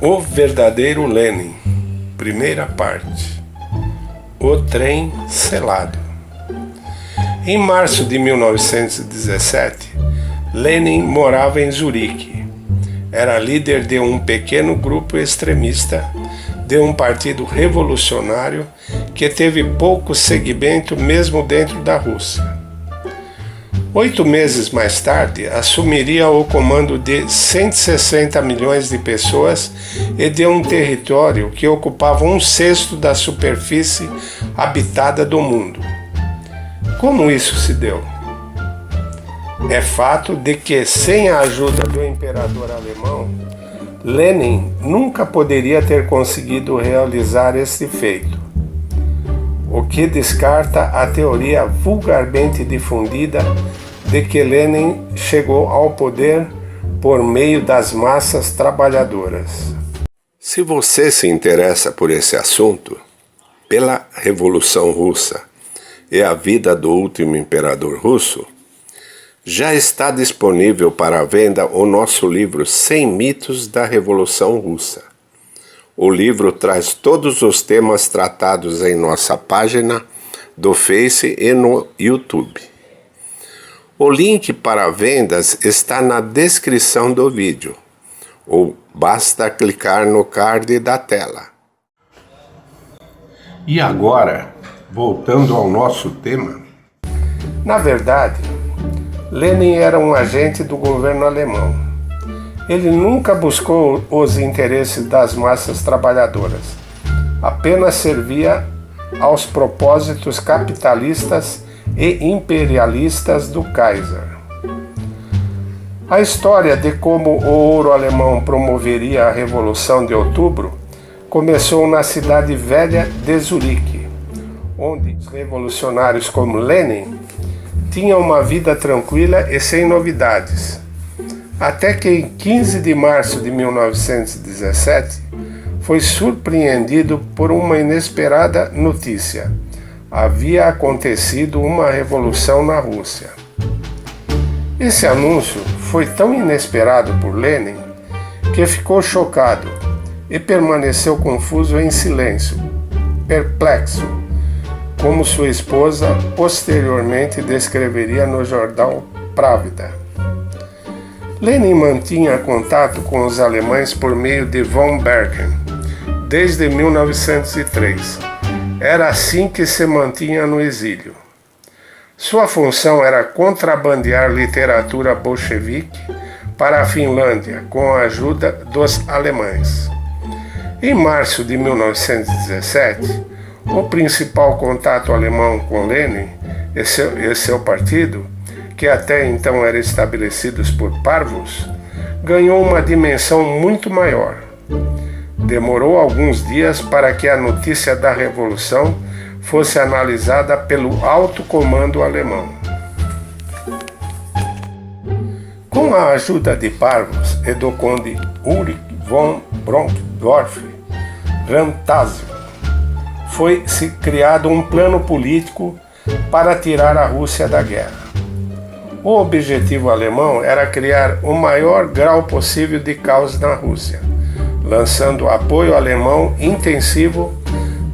O verdadeiro Lenin, primeira parte. O trem selado. Em março de 1917, Lenin morava em Zurique. Era líder de um pequeno grupo extremista de um partido revolucionário que teve pouco seguimento mesmo dentro da Rússia. 8 meses mais tarde, assumiria o comando de 160 milhões de pessoas e de um território que ocupava 1/6 da superfície habitada do mundo. Como isso se deu? É fato de que, sem a ajuda do imperador alemão, Lenin nunca poderia ter conseguido realizar esse feito, o que descarta a teoria vulgarmente difundida de que Lenin chegou ao poder por meio das massas trabalhadoras. Se você se interessa por esse assunto, pela Revolução Russa e a vida do último imperador russo, já está disponível para venda o nosso livro 100 mitos da Revolução Russa. O livro traz todos os temas tratados em nossa página do Face e no YouTube. O link para vendas está na descrição do vídeo, ou basta clicar no card da tela. E agora, voltando ao nosso tema. Na verdade, Lenin era um agente do governo alemão. Ele nunca buscou os interesses das massas trabalhadoras, apenas servia aos propósitos capitalistas e imperialistas do Kaiser. A história de como o ouro alemão promoveria a Revolução de Outubro começou na cidade velha de Zurique, onde os revolucionários como Lenin tinham uma vida tranquila e sem novidades. Até que em 15 de março de 1917 foi surpreendido por uma inesperada notícia. Havia acontecido uma revolução na Rússia. Esse anúncio foi tão inesperado por Lenin que ficou chocado e permaneceu confuso em silêncio, perplexo, como sua esposa posteriormente descreveria no jornal Pravda. Lenin mantinha contato com os alemães por meio de von Bergen desde 1903. Era assim que se mantinha no exílio. Sua função era contrabandear literatura bolchevique para a Finlândia com a ajuda dos alemães. Em março de 1917, o principal contato alemão com Lenin e seu partido, que até então eram estabelecidos por parvos, ganhou uma dimensão muito maior. Demorou alguns dias para que a notícia da Revolução fosse analisada pelo alto comando alemão. Com a ajuda de parvos e do conde Ulrich von Bronsdorff-Rantzau, foi-se criado um plano político para tirar a Rússia da guerra. O objetivo alemão era criar o maior grau possível de caos na Rússia, lançando apoio alemão intensivo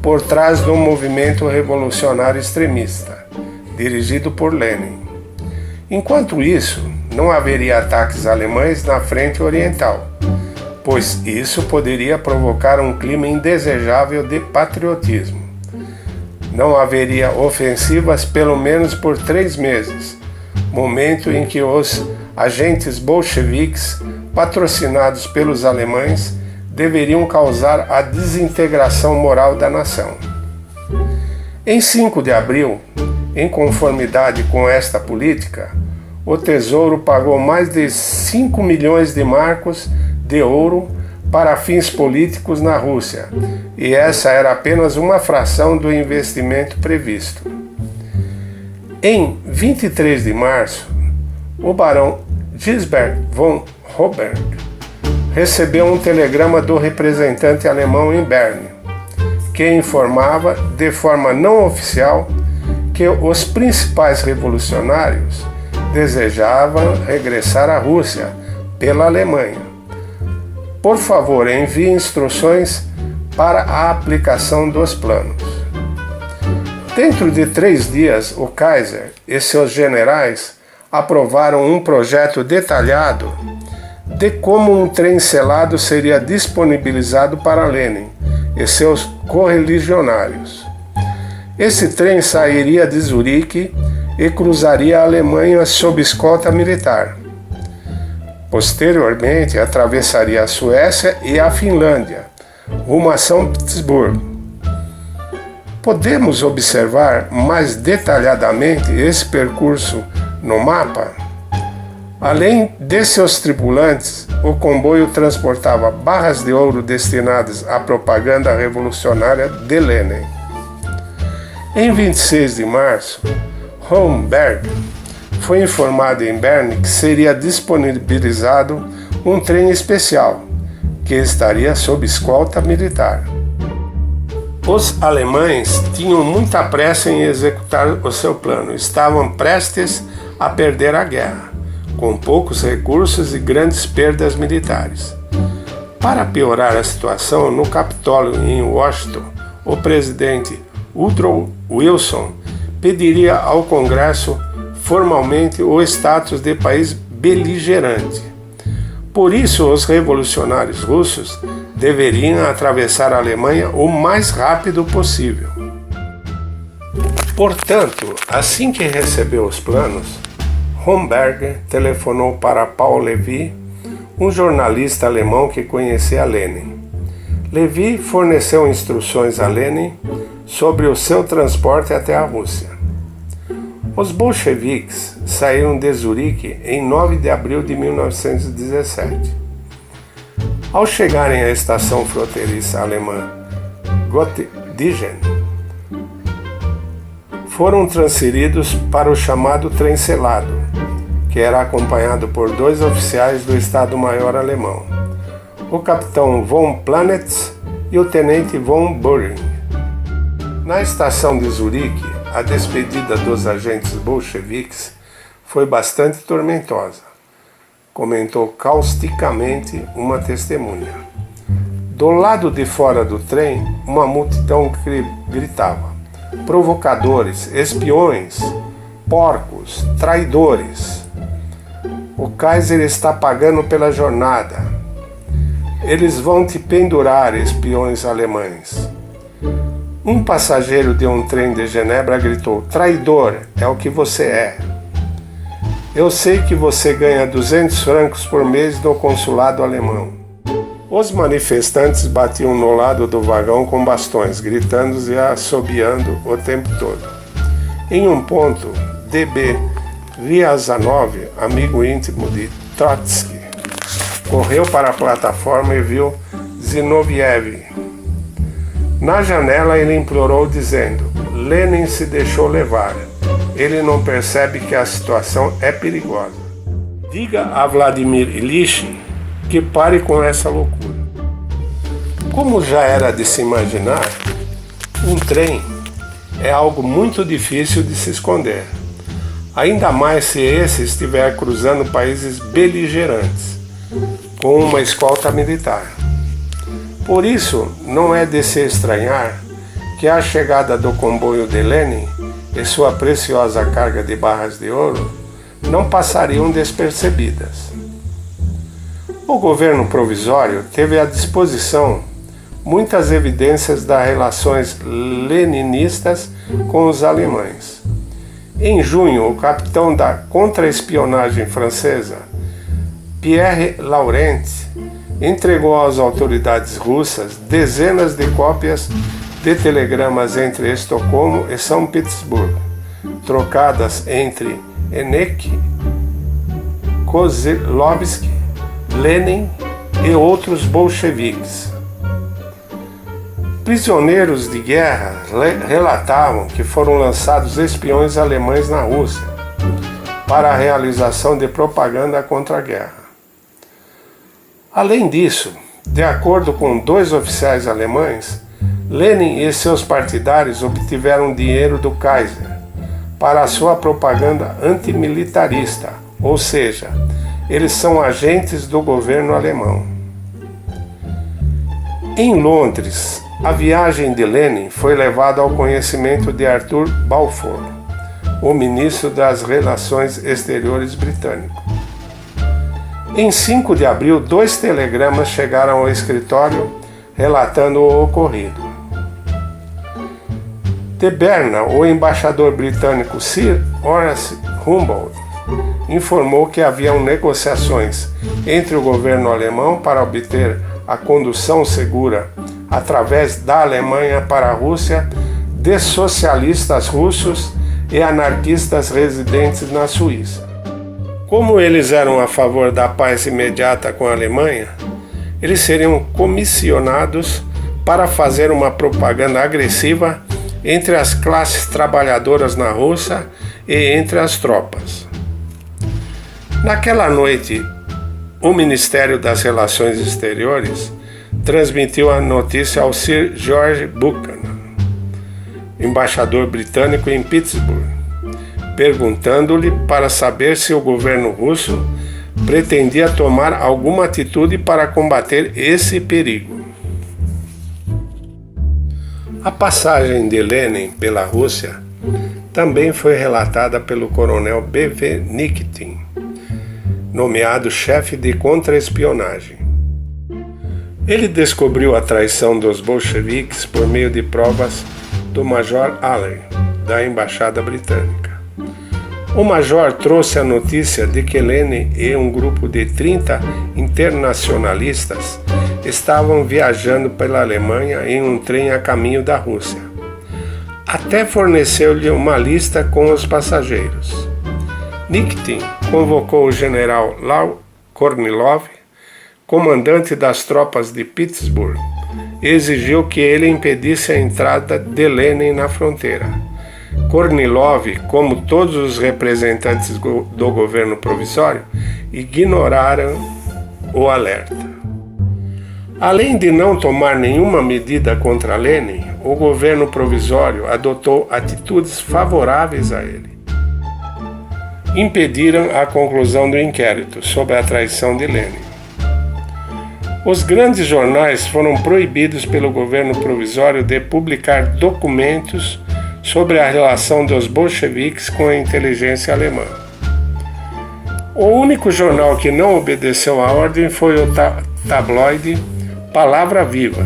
por trás do movimento revolucionário extremista, dirigido por Lenin. Enquanto isso, não haveria ataques alemães na frente oriental, pois isso poderia provocar um clima indesejável de patriotismo. Não haveria ofensivas pelo menos por 3 meses, momento em que os agentes bolcheviques, patrocinados pelos alemães, deveriam causar a desintegração moral da nação. Em 5 de abril, em conformidade com esta política, o Tesouro pagou mais de 5 milhões de marcos de ouro para fins políticos na Rússia, e essa era apenas uma fração do investimento previsto. Em 23 de março, o barão Gisbert von Robert recebeu um telegrama do representante alemão em Berne, que informava, de forma não oficial, que os principais revolucionários desejavam regressar à Rússia pela Alemanha. Por favor, envie instruções para a aplicação dos planos. Dentro de 3 dias, o Kaiser e seus generais aprovaram um projeto detalhado de como um trem selado seria disponibilizado para Lenin e seus correligionários. Esse trem sairia de Zurique e cruzaria a Alemanha sob escolta militar. Posteriormente, atravessaria a Suécia e a Finlândia, rumo a São Petersburgo. Podemos observar mais detalhadamente esse percurso no mapa? Além de seus tripulantes, o comboio transportava barras de ouro destinadas à propaganda revolucionária de Lenin. Em 26 de março, Homberg foi informado em Berne que seria disponibilizado um trem especial, que estaria sob escolta militar. Os alemães tinham muita pressa em executar o seu plano, estavam prestes a perder a guerra, com poucos recursos e grandes perdas militares. Para piorar a situação, no Capitólio em Washington, o presidente Woodrow Wilson pediria ao Congresso formalmente o status de país beligerante. Por isso, os revolucionários russos deveriam atravessar a Alemanha o mais rápido possível. Portanto, assim que recebeu os planos, Homberg telefonou para Paul Levy, um jornalista alemão que conhecia Lenin. Levy forneceu instruções a Lenin sobre o seu transporte até a Rússia. Os bolcheviques saíram de Zurique em 9 de abril de 1917. Ao chegarem à estação fronteiriça alemã Göttingen, foram transferidos para o chamado trem selado, que era acompanhado por 2 oficiais do Estado-Maior alemão, o capitão von Planitz e o tenente von Buring. Na estação de Zurique, a despedida dos agentes bolcheviques foi bastante tormentosa, comentou causticamente uma testemunha. Do lado de fora do trem, uma multidão gritava: provocadores, espiões, porcos, traidores. O Kaiser está pagando pela jornada. Eles vão te pendurar, espiões alemães. Um passageiro de um trem de Genebra gritou: traidor, é o que você é. Eu sei que você ganha 200 francos por mês no consulado alemão. Os manifestantes batiam no lado do vagão com bastões, gritando e assobiando o tempo todo. Em um ponto, D.B. Ryazanov, amigo íntimo de Trotsky, correu para a plataforma e viu Zinoviev. Na janela ele implorou dizendo: Lenin se deixou levar. Ele não percebe que a situação é perigosa. Diga a Vladimir Ilyich que pare com essa loucura. Como já era de se imaginar, um trem é algo muito difícil de se esconder, ainda mais se esse estiver cruzando países beligerantes, com uma escolta militar. Por isso, não é de se estranhar que a chegada do comboio de Lenin e sua preciosa carga de barras de ouro não passariam despercebidas. O governo provisório teve à disposição muitas evidências das relações leninistas com os alemães. Em junho, o capitão da contra-espionagem francesa, Pierre Laurent, entregou às autoridades russas dezenas de cópias de telegramas entre Estocolmo e São Petersburgo, trocadas entre Henneck, Kozlovsky, Lenin e outros bolcheviques. Prisioneiros de guerra relatavam que foram lançados espiões alemães na Rússia para a realização de propaganda contra a guerra. Além disso, de acordo com 2 oficiais alemães, Lenin e seus partidários obtiveram dinheiro do Kaiser para a sua propaganda antimilitarista, ou seja, eles são agentes do governo alemão. Em Londres, a viagem de Lenin foi levada ao conhecimento de Arthur Balfour, o ministro das Relações Exteriores britânico. Em 5 de abril, 2 telegramas chegaram ao escritório relatando o ocorrido. De Berna, o embaixador britânico Sir Horace Humboldt informou que haviam negociações entre o governo alemão para obter a condução segura através da Alemanha para a Rússia de socialistas russos e anarquistas residentes na Suíça. Como eles eram a favor da paz imediata com a Alemanha, eles seriam comissionados para fazer uma propaganda agressiva entre as classes trabalhadoras na Rússia e entre as tropas. Naquela noite, o Ministério das Relações Exteriores transmitiu a notícia ao Sir George Buchanan, embaixador britânico em Pittsburgh, perguntando-lhe para saber se o governo russo pretendia tomar alguma atitude para combater esse perigo. A passagem de Lenin pela Rússia também foi relatada pelo coronel B.V. Nikitin, nomeado chefe de contra-espionagem. Ele descobriu a traição dos bolcheviques por meio de provas do Major Allen, da Embaixada Britânica. O major trouxe a notícia de que Lenin e um grupo de 30 internacionalistas estavam viajando pela Alemanha em um trem a caminho da Rússia. Até forneceu-lhe uma lista com os passageiros. Nikitin convocou o general Leo Kornilov, comandante das tropas de Pittsburgh, e exigiu que ele impedisse a entrada de Lenin na fronteira. Kornilov, como todos os representantes do governo provisório, ignoraram o alerta. Além de não tomar nenhuma medida contra Lenin, o governo provisório adotou atitudes favoráveis a ele. Impediram a conclusão do inquérito sobre a traição de Lenin. Os grandes jornais foram proibidos pelo governo provisório de publicar documentos sobre a relação dos bolcheviques com a inteligência alemã. O único jornal que não obedeceu à ordem foi o tabloide Palavra Viva,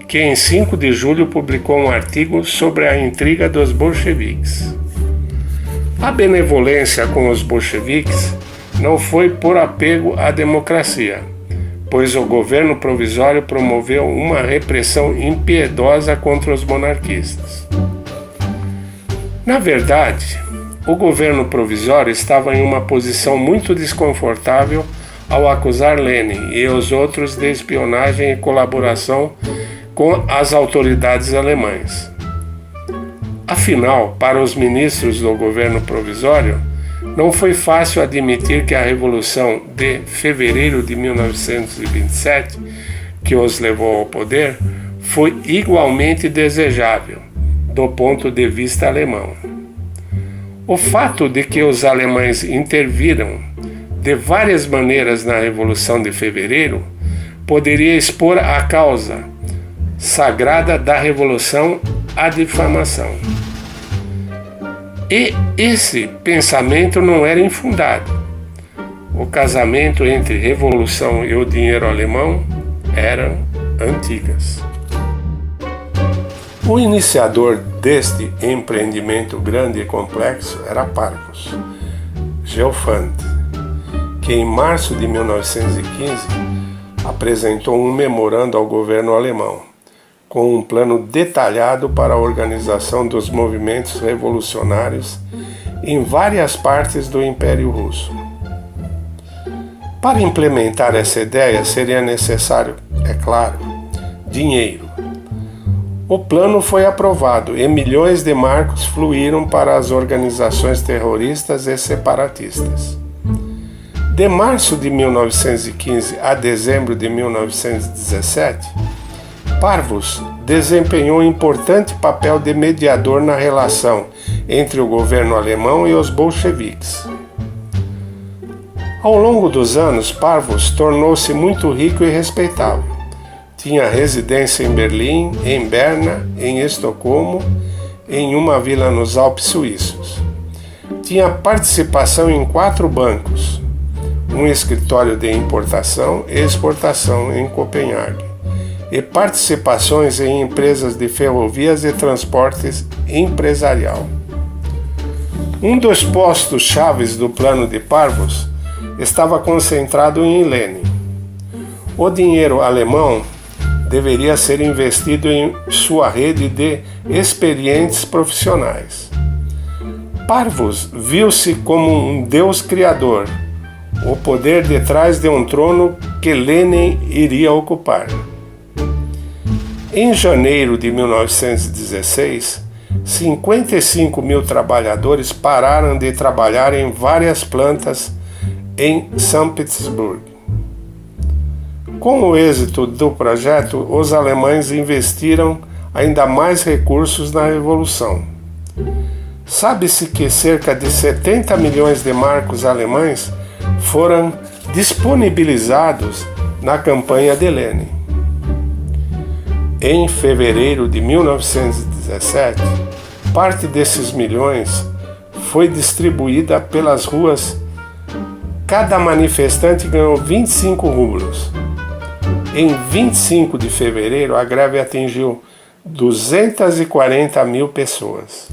que em 5 de julho publicou um artigo sobre a intriga dos bolcheviques. A benevolência com os bolcheviques não foi por apego à democracia, pois o governo provisório promoveu uma repressão impiedosa contra os monarquistas. Na verdade, o governo provisório estava em uma posição muito desconfortável ao acusar Lenin e os outros de espionagem e colaboração com as autoridades alemãs. Afinal, para os ministros do governo provisório, não foi fácil admitir que a Revolução de fevereiro de 1927, que os levou ao poder, foi igualmente desejável, do ponto de vista alemão. O fato de que os alemães interviram de várias maneiras na Revolução de Fevereiro poderia expor a causa sagrada da Revolução à difamação. E esse pensamento não era infundado. O casamento entre revolução e o dinheiro alemão eram antigas. O iniciador deste empreendimento grande e complexo era Parvus Geofante, que em março de 1915 apresentou um memorando ao governo alemão, com um plano detalhado para a organização dos movimentos revolucionários em várias partes do Império Russo. Para implementar essa ideia seria necessário, é claro, dinheiro. O plano foi aprovado e milhões de marcos fluíram para as organizações terroristas e separatistas. De março de 1915 a dezembro de 1917, Parvus desempenhou um importante papel de mediador na relação entre o governo alemão e os bolcheviques. Ao longo dos anos, Parvus tornou-se muito rico e respeitável. Tinha residência em Berlim, em Berna, em Estocolmo, em uma vila nos Alpes suíços. Tinha participação em 4 bancos, um escritório de importação e exportação em Copenhague, e participações em empresas de ferrovias e transportes empresarial. Um dos postos chaves do plano de Parvus estava concentrado em Lenin. O dinheiro alemão deveria ser investido em sua rede de experientes profissionais. Parvus viu-se como um deus criador, o poder detrás de um trono que Lenin iria ocupar. Em janeiro de 1916, 55 mil trabalhadores pararam de trabalhar em várias plantas em São Petersburgo. Com o êxito do projeto, os alemães investiram ainda mais recursos na Revolução. Sabe-se que cerca de 70 milhões de marcos alemães foram disponibilizados na campanha de Lenin. Em fevereiro de 1917, parte desses milhões foi distribuída pelas ruas. Cada manifestante ganhou 25 rublos. Em 25 de fevereiro, a greve atingiu 240 mil pessoas.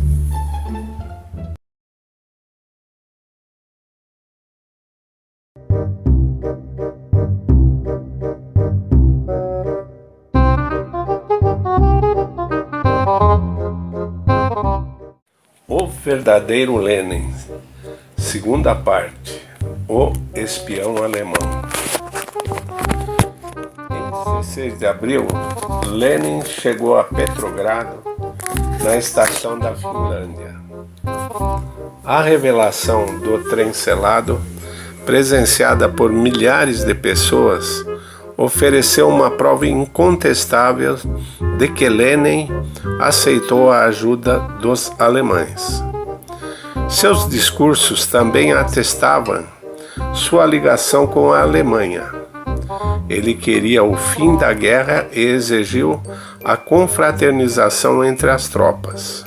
O verdadeiro Lenin, segunda parte, o espião alemão. Em 16 de abril, Lenin chegou a Petrogrado, na estação da Finlândia. A revelação do trem selado, presenciada por milhares de pessoas, ofereceu uma prova incontestável de que Lenin aceitou a ajuda dos alemães. Seus discursos também atestavam sua ligação com a Alemanha. Ele queria o fim da guerra e exigiu a confraternização entre as tropas.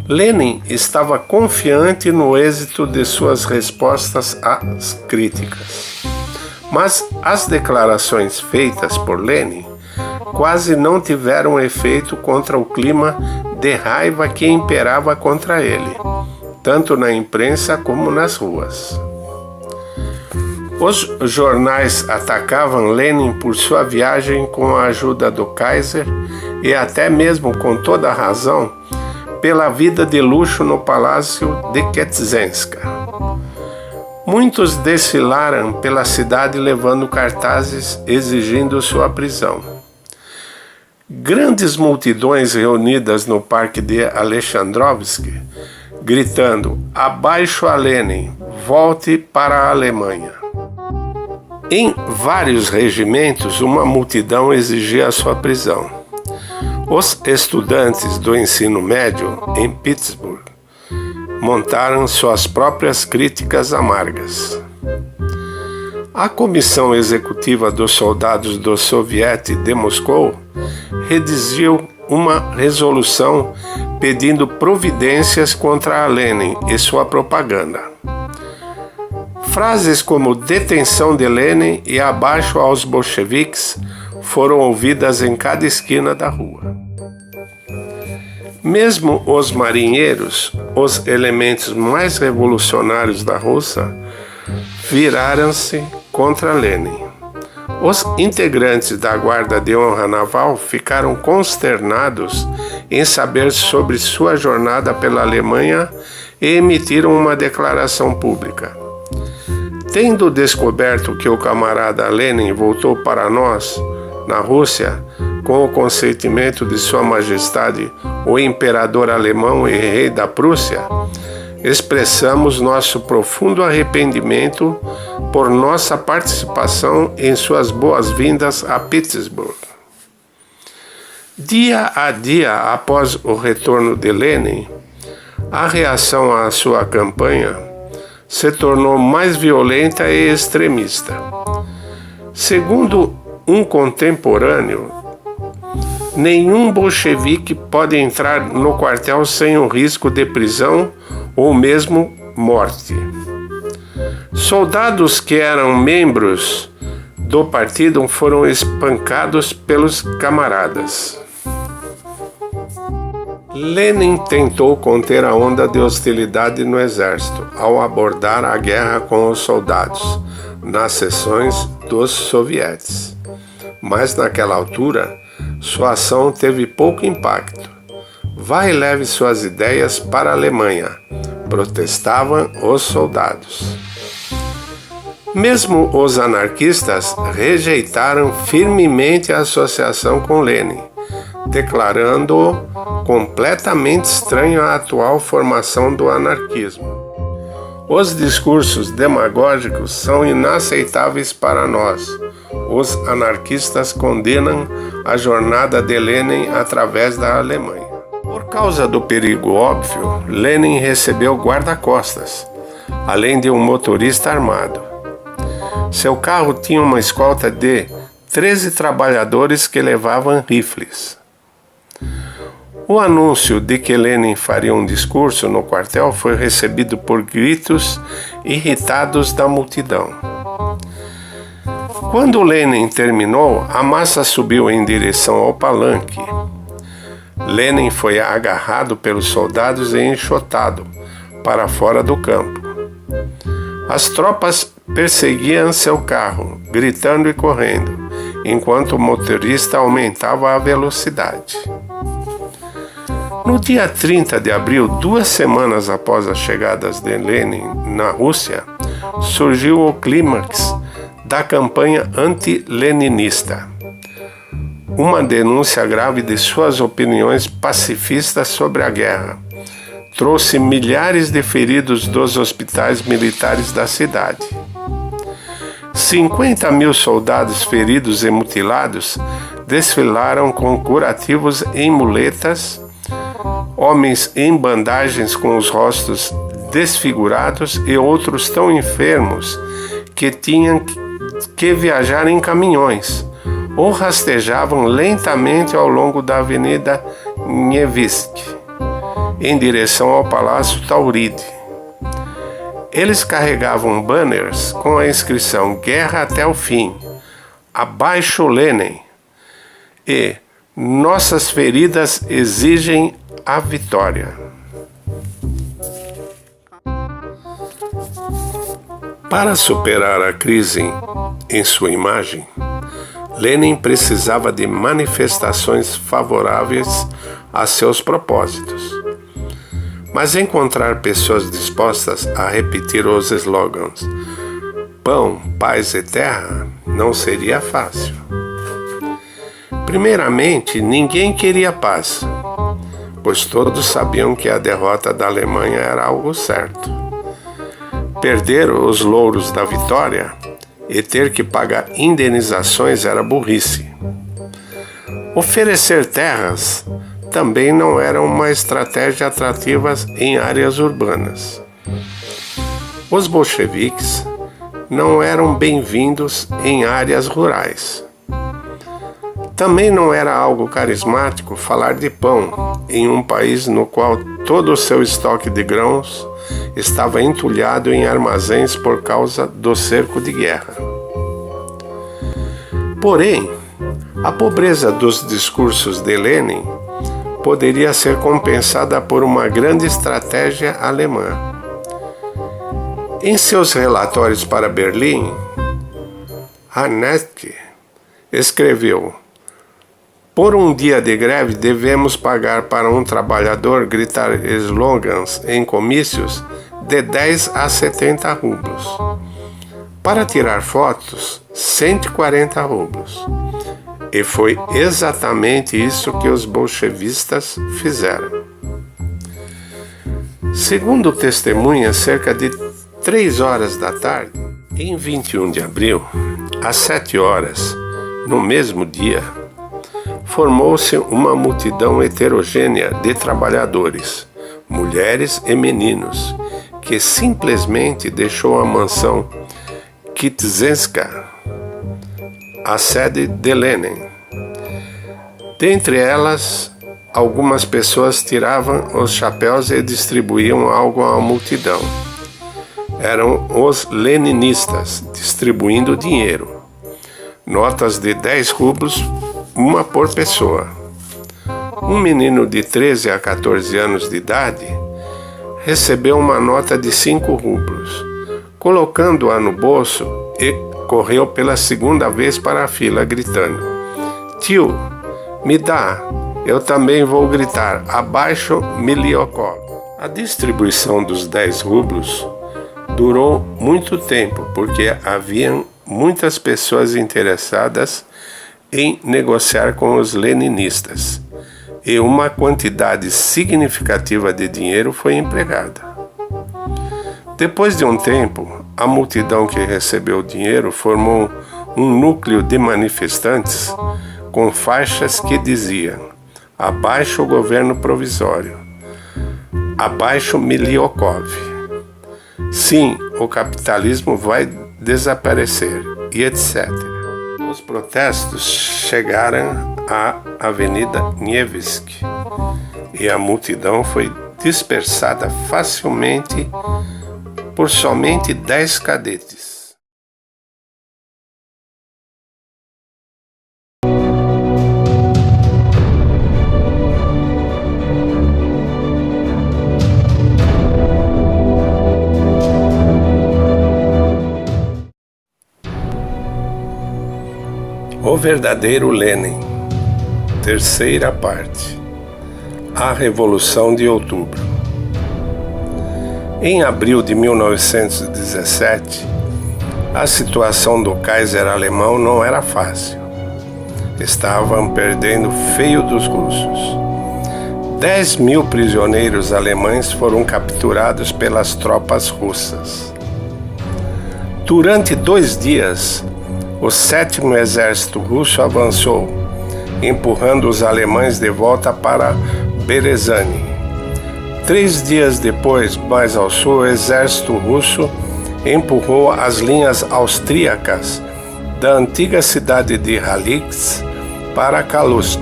Lenin estava confiante no êxito de suas respostas às críticas. Mas as declarações feitas por Lenin quase não tiveram efeito contra o clima de raiva que imperava contra ele, tanto na imprensa como nas ruas. Os jornais atacavam Lenin por sua viagem com a ajuda do Kaiser e até mesmo com toda a razão pela vida de luxo no palácio de Ketzenska. Muitos desfilaram pela cidade levando cartazes exigindo sua prisão. Grandes multidões reunidas no parque de Alexandrovsk, gritando: "Abaixo a Lenin, volte para a Alemanha". Em vários regimentos, uma multidão exigia a sua prisão. Os estudantes do ensino médio em Pittsburgh montaram suas próprias críticas amargas. A comissão executiva dos soldados do Soviete de Moscou redigiu uma resolução pedindo providências contra Lenin e sua propaganda. Frases como detenção de Lenin e abaixo aos bolcheviques foram ouvidas em cada esquina da rua. Mesmo os marinheiros, os elementos mais revolucionários da Rússia, viraram-se contra Lenin. Os integrantes da Guarda de Honra Naval ficaram consternados em saber sobre sua jornada pela Alemanha e emitiram uma declaração pública. Tendo descoberto que o camarada Lenin voltou para nós, na Rússia, com o consentimento de Sua Majestade, o Imperador Alemão e Rei da Prússia, expressamos nosso profundo arrependimento por nossa participação em suas boas-vindas a Petersburgo. Dia a dia após o retorno de Lenin, a reação à sua campanha se tornou mais violenta e extremista. Segundo um contemporâneo, nenhum bolchevique pode entrar no quartel sem o risco de prisão ou mesmo morte. Soldados que eram membros do partido foram espancados pelos camaradas. Lenin tentou conter a onda de hostilidade no exército ao abordar a guerra com os soldados nas seções dos sovietes. Mas naquela altura, sua ação teve pouco impacto. Vá e leve suas ideias para a Alemanha, protestavam os soldados. Mesmo os anarquistas rejeitaram firmemente a associação com Lenin, declarando-o completamente estranho à atual formação do anarquismo. Os discursos demagógicos são inaceitáveis para nós. Os anarquistas condenam a jornada de Lenin através da Alemanha. Por causa do perigo óbvio, Lenin recebeu guarda-costas, além de um motorista armado. Seu carro tinha uma escolta de 13 trabalhadores que levavam rifles. O anúncio de que Lenin faria um discurso no quartel foi recebido por gritos irritados da multidão. Quando Lenin terminou, a massa subiu em direção ao palanque. Lenin foi agarrado pelos soldados e enxotado para fora do campo. As tropas perseguiam seu carro, gritando e correndo, enquanto o motorista aumentava a velocidade. No dia 30 de abril, 2 semanas após a chegada de Lenin na Rússia, surgiu o clímax da campanha anti-leninista. Uma denúncia grave de suas opiniões pacifistas sobre a guerra trouxe milhares de feridos dos hospitais militares da cidade. 50.000 soldados feridos e mutilados desfilaram com curativos em muletas, homens em bandagens com os rostos desfigurados e outros tão enfermos que tinham que viajar em caminhões ou rastejavam lentamente ao longo da Avenida Nevsky, em direção ao Palácio Tauride. Eles carregavam banners com a inscrição "Guerra até o fim", "Abaixo Lenin" e "Nossas feridas exigem a vitória". Para superar a crise em sua imagem, Lenin precisava de manifestações favoráveis a seus propósitos. Mas encontrar pessoas dispostas a repetir os slogans "Pão, paz e terra" não seria fácil. Primeiramente, ninguém queria paz, pois todos sabiam que a derrota da Alemanha era algo certo. Perder os louros da vitória e ter que pagar indenizações era burrice. Oferecer terras também não era uma estratégia atrativa em áreas urbanas. Os bolcheviques não eram bem-vindos em áreas rurais. Também não era algo carismático falar de pão em um país no qual todo o seu estoque de grãos estava entulhado em armazéns por causa do cerco de guerra. Porém, a pobreza dos discursos de Lenin poderia ser compensada por uma grande estratégia alemã. Em seus relatórios para Berlim, Haneke escreveu: por um dia de greve devemos pagar para um trabalhador gritar slogans em comícios de 10 a 70 rublos. Para tirar fotos, 140 rublos. E foi exatamente isso que os bolchevistas fizeram. Segundo testemunhas, cerca de 3 horas da tarde, em 21 de abril, às 7 horas, no mesmo dia, formou-se uma multidão heterogênea de trabalhadores, mulheres e meninos, que simplesmente deixou a mansão Kitzinska, a sede de Lenin. Dentre elas, algumas pessoas tiravam os chapéus e distribuíam algo à multidão. Eram os leninistas, distribuindo dinheiro. Notas de 10 rublos, uma por pessoa. Um menino de 13 a 14 anos de idade recebeu uma nota de 5 rublos. Colocando-a no bolso, e correu pela segunda vez para a fila, gritando: tio, me dá, eu também vou gritar, abaixo Miliokov. A distribuição dos 10 rublos durou muito tempo, porque haviam muitas pessoas interessadas em negociar com os leninistas, e uma quantidade significativa de dinheiro foi empregada. Depois de um tempo, a multidão que recebeu o dinheiro formou um núcleo de manifestantes com faixas que diziam: abaixo o governo provisório, abaixo Miliokov. Sim, o capitalismo vai desaparecer, e etc. Os protestos chegaram à Avenida Nevsky e a multidão foi dispersada facilmente por somente 10 cadetes. O verdadeiro Lenin. Terceira parte. A Revolução de Outubro. Em abril de 1917, a situação do Kaiser alemão não era fácil. Estavam perdendo feio dos russos. 10.000 prisioneiros alemães foram capturados pelas tropas russas. Durante 2 dias, o 7º Exército Russo avançou, empurrando os alemães de volta para Berezany. 3 dias depois, mais ao sul, o exército russo empurrou as linhas austríacas da antiga cidade de Halics para Kalusk.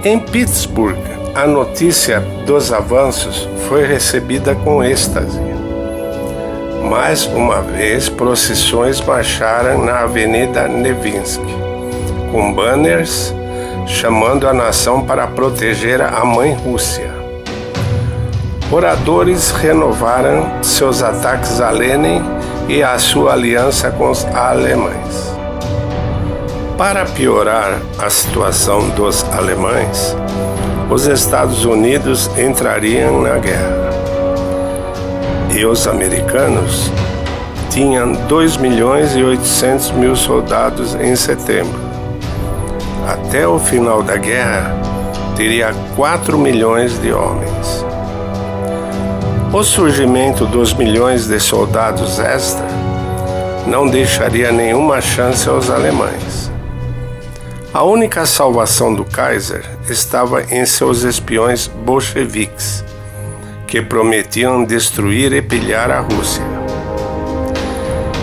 Em Pittsburgh, a notícia dos avanços foi recebida com êxtase. Mais uma vez, procissões marcharam na Avenida Nevsky, com banners chamando a nação para proteger a mãe Rússia. Oradores renovaram seus ataques a Lenin e a sua aliança com os alemães. Para piorar a situação dos alemães, os Estados Unidos entrariam na guerra. E os americanos tinham 2.800.000 soldados em setembro. Até o final da guerra, teria 4 milhões de homens. O surgimento dos milhões de soldados extra não deixaria nenhuma chance aos alemães. A única salvação do Kaiser estava em seus espiões bolcheviques, que prometiam destruir e pilhar a Rússia.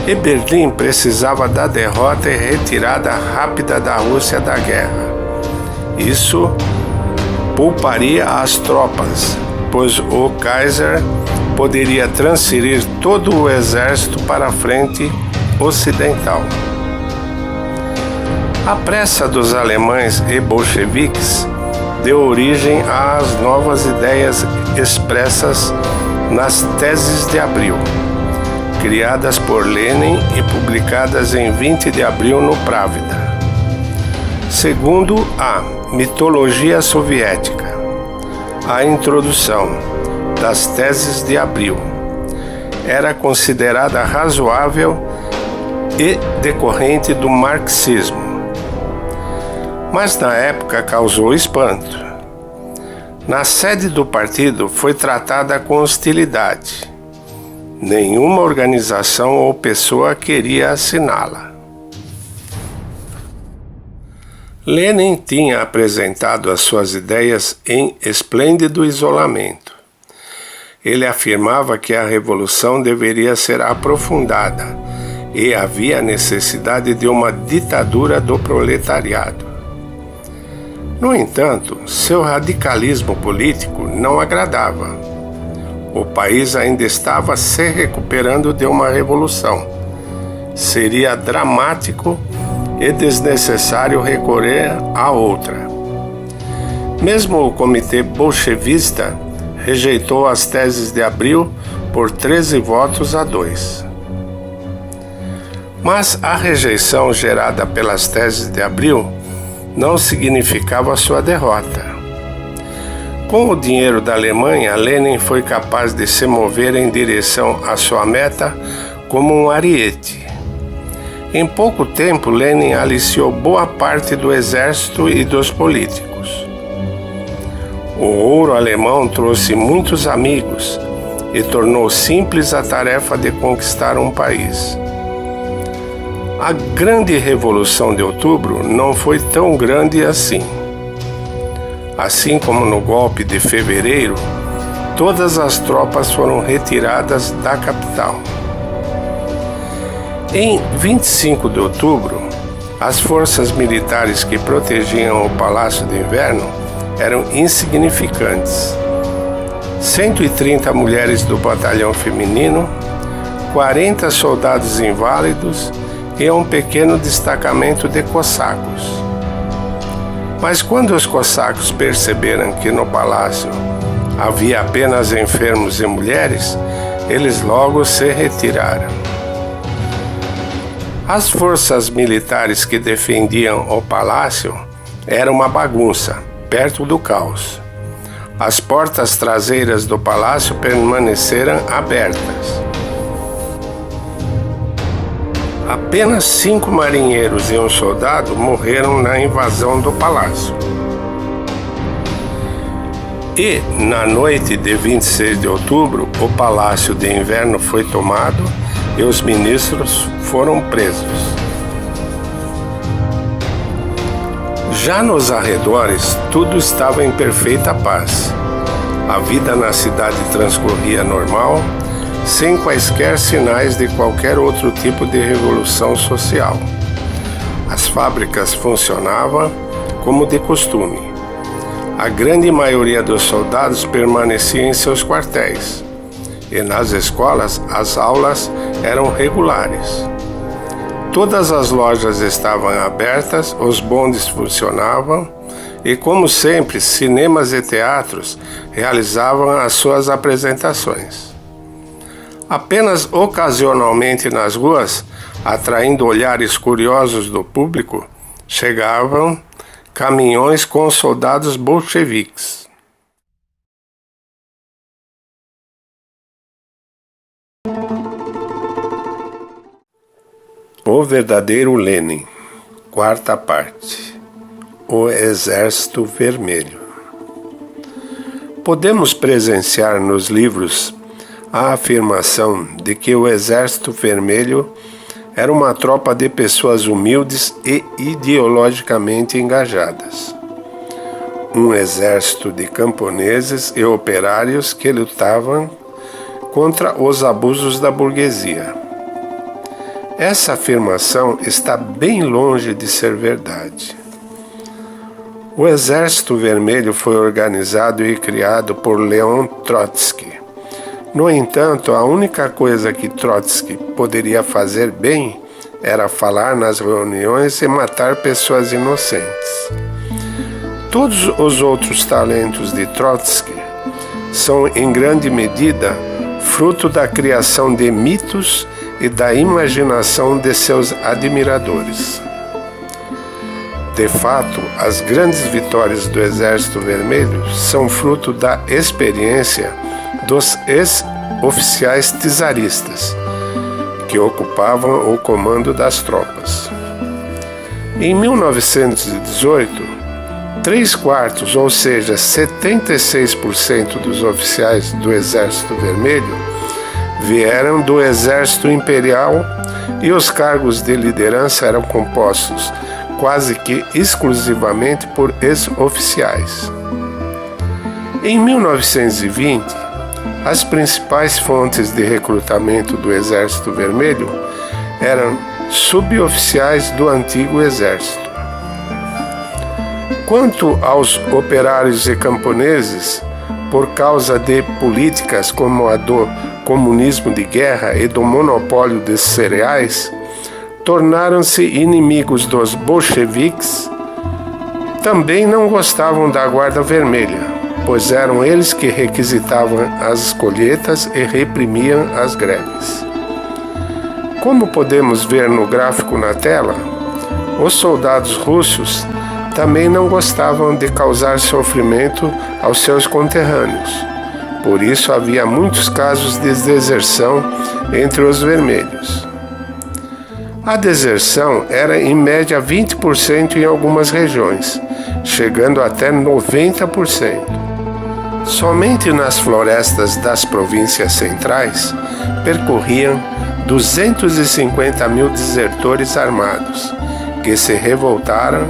e Berlim precisava da derrota e retirada rápida da Rússia da guerra. Isso pouparia as tropas, pois o Kaiser poderia transferir todo o exército para a frente ocidental. A pressa dos alemães e bolcheviques deu origem às novas ideias expressas nas Teses de Abril, criadas por Lenin e publicadas em 20 de abril no Pravda. Segundo a mitologia soviética, a introdução das Teses de Abril era considerada razoável e decorrente do marxismo, mas na época causou espanto. Na sede do partido foi tratada com hostilidade. Nenhuma organização ou pessoa queria assiná-la. Lenin tinha apresentado as suas ideias em esplêndido isolamento. Ele afirmava que a revolução deveria ser aprofundada e havia necessidade de uma ditadura do proletariado. No entanto, seu radicalismo político não agradava. O país ainda estava se recuperando de uma revolução. Seria dramático e desnecessário recorrer a outra. Mesmo o comitê bolchevista rejeitou as Teses de Abril por 13 votos a 2. Mas a rejeição gerada pelas Teses de Abril não significava sua derrota. Com o dinheiro da Alemanha, Lenin foi capaz de se mover em direção à sua meta como um ariete. Em pouco tempo, Lenin aliciou boa parte do exército e dos políticos. O ouro alemão trouxe muitos amigos e tornou simples a tarefa de conquistar um país. A grande Revolução de Outubro não foi tão grande assim. Assim como no golpe de fevereiro, todas as tropas foram retiradas da capital. Em 25 de outubro, as forças militares que protegiam o Palácio de Inverno eram insignificantes. 130 mulheres do batalhão feminino, 40 soldados inválidos e um pequeno destacamento de cossacos. Mas quando os cossacos perceberam que no palácio havia apenas enfermos e mulheres, eles logo se retiraram. As forças militares que defendiam o palácio eram uma bagunça, perto do caos. As portas traseiras do palácio permaneceram abertas. Apenas 5 marinheiros e um soldado morreram na invasão do palácio. E, na noite de 26 de outubro, o Palácio de Inverno foi tomado e os ministros foram presos. Já nos arredores, tudo estava em perfeita paz. A vida na cidade transcorria normal, sem quaisquer sinais de qualquer outro tipo de revolução social. As fábricas funcionavam como de costume. A grande maioria dos soldados permanecia em seus quartéis, e nas escolas as aulas eram regulares. Todas as lojas estavam abertas, os bondes funcionavam e, como sempre, cinemas e teatros realizavam as suas apresentações. Apenas ocasionalmente nas ruas, atraindo olhares curiosos do público, chegavam caminhões com soldados bolcheviques. O verdadeiro Lenin, 4ª parte. O Exército Vermelho. Podemos presenciar nos livros a afirmação de que o Exército Vermelho era uma tropa de pessoas humildes e ideologicamente engajadas. Um exército de camponeses e operários que lutavam contra os abusos da burguesia. Essa afirmação está bem longe de ser verdade. O Exército Vermelho foi organizado e criado por Leon Trotsky. No entanto, a única coisa que Trotsky poderia fazer bem era falar nas reuniões e matar pessoas inocentes. Todos os outros talentos de Trotsky são, em grande medida, fruto da criação de mitos e da imaginação de seus admiradores. De fato, as grandes vitórias do Exército Vermelho são fruto da experiência dos ex-oficiais czaristas, que ocupavam o comando das tropas. Em 1918, 3/4, ou seja, 76% dos oficiais do Exército Vermelho vieram do Exército Imperial e os cargos de liderança eram compostos quase que exclusivamente por ex-oficiais. Em 1920, as principais fontes de recrutamento do Exército Vermelho eram suboficiais do antigo Exército. Quanto aos operários e camponeses, por causa de políticas como a do comunismo de guerra e do monopólio de cereais, tornaram-se inimigos dos bolcheviques. Também não gostavam da Guarda Vermelha, pois eram eles que requisitavam as colheitas e reprimiam as greves. Como podemos ver no gráfico na tela, os soldados russos também não gostavam de causar sofrimento aos seus conterrâneos. Por isso havia muitos casos de deserção entre os vermelhos. A deserção era em média 20% em algumas regiões, chegando até 90%. Somente nas florestas das províncias centrais percorriam 250 mil desertores armados, que se revoltaram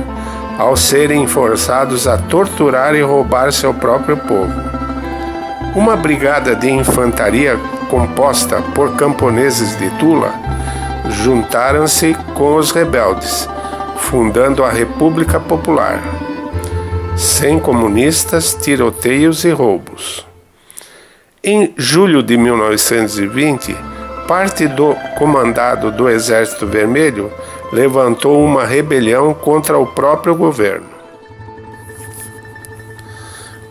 ao serem forçados a torturar e roubar seu próprio povo. Uma brigada de infantaria composta por camponeses de Tula juntaram-se com os rebeldes, fundando a República Popular, sem comunistas, tiroteios e roubos. Em julho de 1920, parte do comandado do Exército Vermelho levantou uma rebelião contra o próprio governo.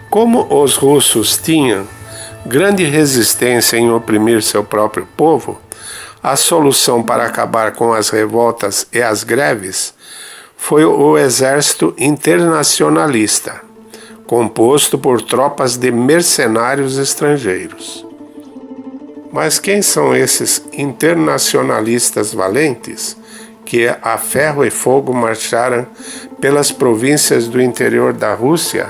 Como os russos tinham grande resistência em oprimir seu próprio povo, a solução para acabar com as revoltas e as greves foi o Exército Internacionalista, composto por tropas de mercenários estrangeiros. Mas quem são esses internacionalistas valentes que a ferro e fogo marcharam pelas províncias do interior da Rússia,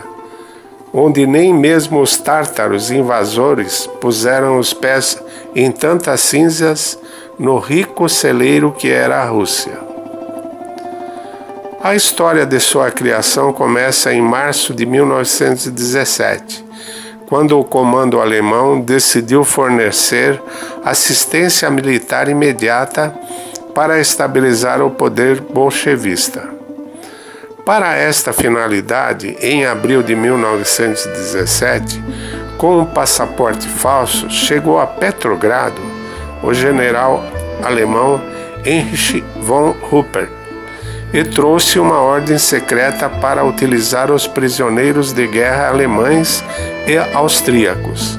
onde nem mesmo os tártaros invasores puseram os pés em tantas cinzas no rico celeiro que era a Rússia? A história de sua criação começa em março de 1917, quando o comando alemão decidiu fornecer assistência militar imediata para estabilizar o poder bolchevista. Para esta finalidade, em abril de 1917, com um passaporte falso, chegou a Petrogrado o general alemão Heinrich von Rupert e trouxe uma ordem secreta para utilizar os prisioneiros de guerra alemães e austríacos,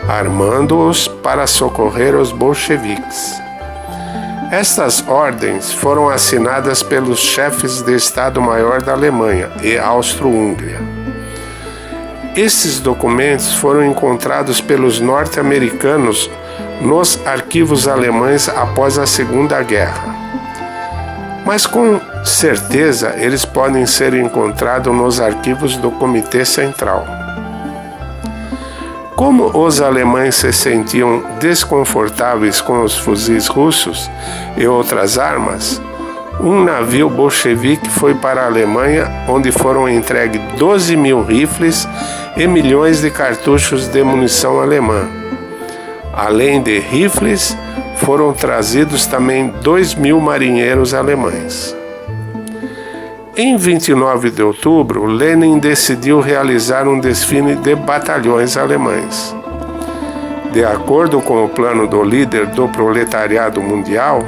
armando-os para socorrer os bolcheviques. Estas ordens foram assinadas pelos chefes de Estado-Maior da Alemanha e Áustro-Hungria. Esses documentos foram encontrados pelos norte-americanos nos arquivos alemães após a Segunda Guerra. Mas com certeza eles podem ser encontrados nos arquivos do Comitê Central. Como os alemães se sentiam desconfortáveis com os fuzis russos e outras armas, um navio bolchevique foi para a Alemanha, onde foram entregues 12 mil rifles e milhões de cartuchos de munição alemã. Além de rifles, foram trazidos também 2.000 marinheiros alemães. Em 29 de outubro, Lenin decidiu realizar um desfile de batalhões alemães. De acordo com o plano do líder do proletariado mundial,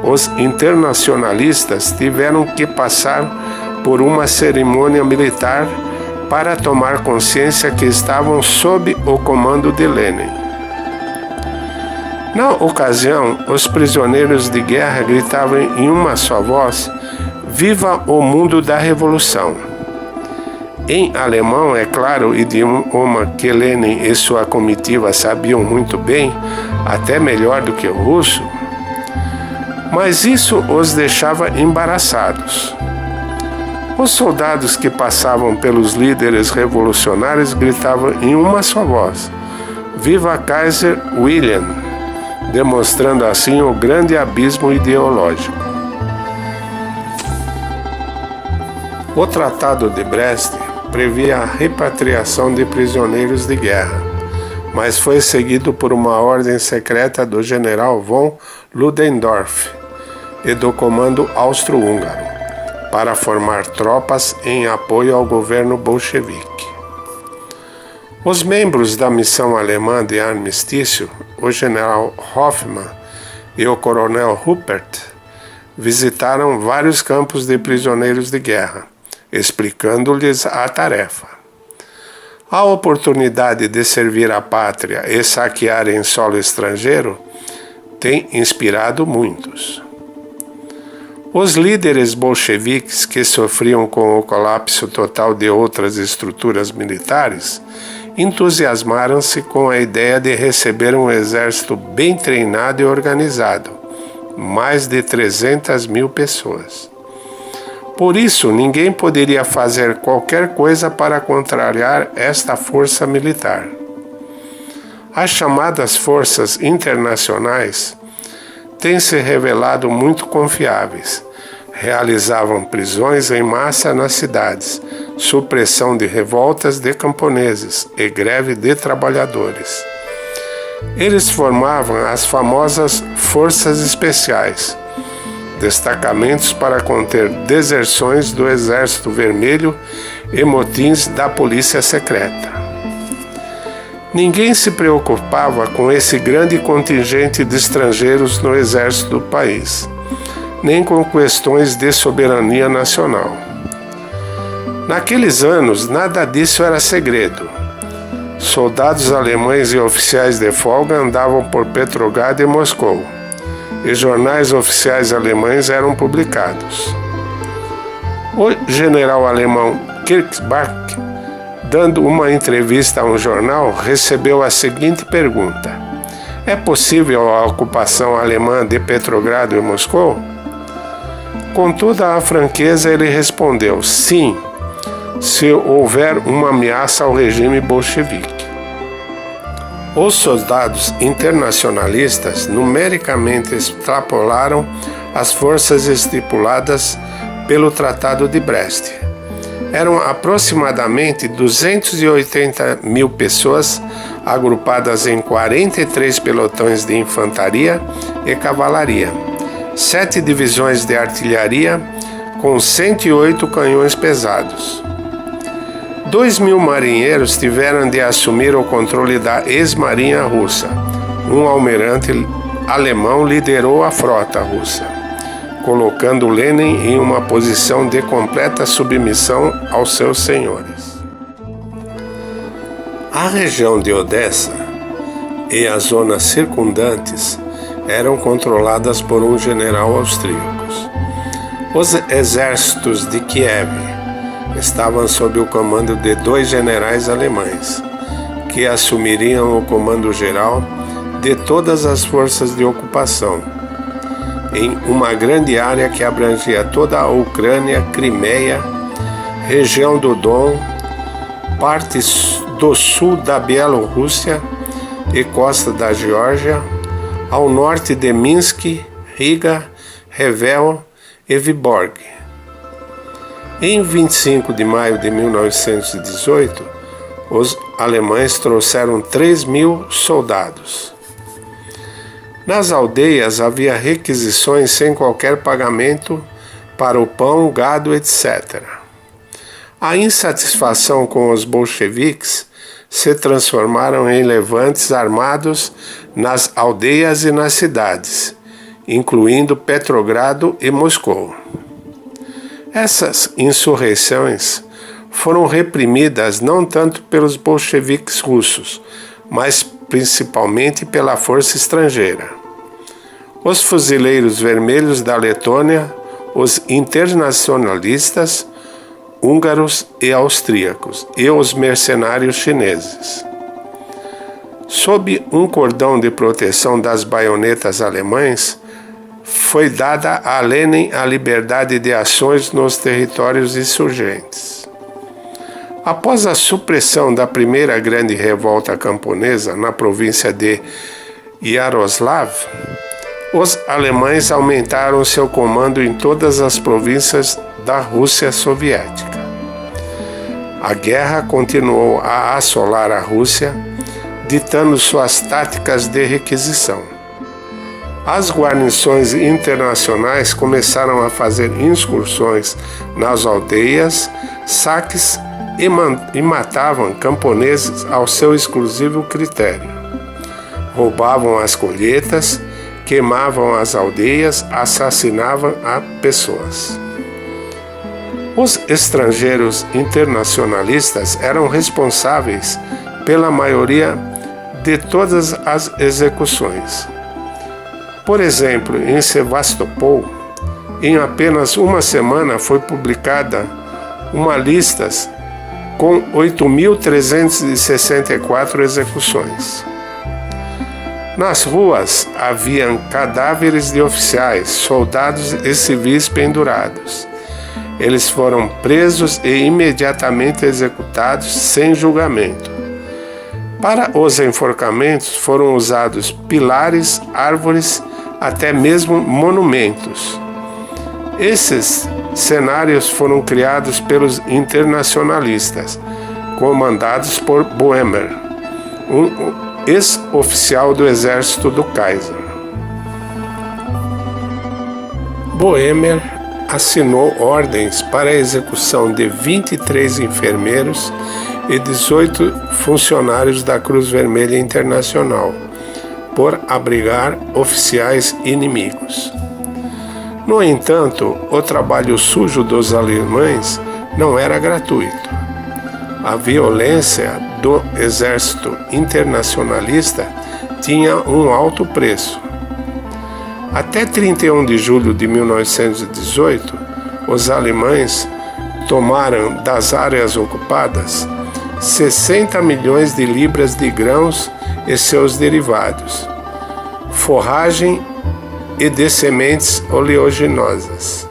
os internacionalistas tiveram que passar por uma cerimônia militar para tomar consciência que estavam sob o comando de Lenin. Na ocasião, os prisioneiros de guerra gritavam em uma só voz: "Viva o mundo da revolução!" Em alemão, é claro, idioma que Lenin e sua comitiva sabiam muito bem, até melhor do que o russo, mas isso os deixava embaraçados. Os soldados que passavam pelos líderes revolucionários gritavam em uma só voz: "Viva Kaiser Wilhelm!", demonstrando assim o grande abismo ideológico. O Tratado de Brest previa a repatriação de prisioneiros de guerra, mas foi seguido por uma ordem secreta do general von Ludendorff e do comando austro-húngaro para formar tropas em apoio ao governo bolchevique. Os membros da missão alemã de armistício, o general Hoffmann e o coronel Ruppert, visitaram vários campos de prisioneiros de guerra, explicando-lhes a tarefa. A oportunidade de servir a pátria e saquear em solo estrangeiro tem inspirado muitos. Os líderes bolcheviques que sofriam com o colapso total de outras estruturas militares entusiasmaram-se com a ideia de receber um exército bem treinado e organizado, mais de 300.000 pessoas. Por isso, ninguém poderia fazer qualquer coisa para contrariar esta força militar. As chamadas forças internacionais têm se revelado muito confiáveis. Realizavam prisões em massa nas cidades, supressão de revoltas de camponeses e greve de trabalhadores. Eles formavam as famosas forças especiais, destacamentos para conter deserções do Exército Vermelho e motins da polícia secreta. Ninguém se preocupava com esse grande contingente de estrangeiros no exército do país, nem com questões de soberania nacional. Naqueles anos, nada disso era segredo. Soldados alemães e oficiais de folga andavam por Petrogrado e Moscou, e jornais oficiais alemães eram publicados. O general alemão Kirchbach, dando uma entrevista a um jornal, recebeu a seguinte pergunta: "É possível a ocupação alemã de Petrogrado e Moscou?" Com toda a franqueza, ele respondeu: "Sim, se houver uma ameaça ao regime bolchevique." Os soldados internacionalistas numericamente extrapolaram as forças estipuladas pelo Tratado de Brest. Eram aproximadamente 280.000 pessoas agrupadas em 43 pelotões de infantaria e cavalaria, 7 divisões de artilharia com 108 canhões pesados. 2.000 marinheiros tiveram de assumir o controle da ex-marinha russa. Um almirante alemão liderou a frota russa, colocando Lenin em uma posição de completa submissão aos seus senhores. A região de Odessa e as zonas circundantes eram controladas por um general austríaco. Os exércitos de Kiev estavam sob o comando de 2 generais alemães, que assumiriam o comando geral de todas as forças de ocupação, em uma grande área que abrangia toda a Ucrânia, Crimeia, região do Don, partes do sul da Bielorrússia e costa da Geórgia, ao norte de Minsk, Riga, Revel e Vyborg. Em 25 de maio de 1918, os alemães trouxeram 3.000 soldados. Nas aldeias havia requisições sem qualquer pagamento para o pão, gado, etc. A insatisfação com os bolcheviques se transformaram em levantes armados nas aldeias e nas cidades, incluindo Petrogrado e Moscou. Essas insurreições foram reprimidas não tanto pelos bolcheviques russos, mas principalmente pela força estrangeira. Os fuzileiros vermelhos da Letônia, os internacionalistas húngaros e austríacos e os mercenários chineses. Sob um cordão de proteção das baionetas alemães, foi dada a Lenin a liberdade de ações nos territórios insurgentes. Após a supressão da primeira grande revolta camponesa na província de Yaroslav, os alemães aumentaram seu comando em todas as províncias da Rússia soviética. A guerra continuou a assolar a Rússia, ditando suas táticas de requisição. As guarnições internacionais começaram a fazer incursões nas aldeias, saques e matavam camponeses ao seu exclusivo critério. Roubavam as colheitas, queimavam as aldeias, assassinavam as pessoas. Os estrangeiros internacionalistas eram responsáveis pela maioria de todas as execuções. Por exemplo, em Sevastopol, em apenas uma semana foi publicada uma lista com 8.364 execuções. Nas ruas haviam cadáveres de oficiais, soldados e civis pendurados. Eles foram presos e imediatamente executados sem julgamento. Para os enforcamentos foram usados pilares, árvores, até mesmo monumentos. Esses cenários foram criados pelos internacionalistas, comandados por Boehmer, um ex-oficial do exército do Kaiser. Boehmer assinou ordens para a execução de 23 enfermeiros e 18 funcionários da Cruz Vermelha Internacional, por abrigar oficiais inimigos. No entanto, o trabalho sujo dos alemães não era gratuito. A violência do exército internacionalista tinha um alto preço. Até 31 de julho de 1918, os alemães tomaram das áreas ocupadas 60 milhões de libras de grãos e seus derivados, forragem e de sementes oleaginosas,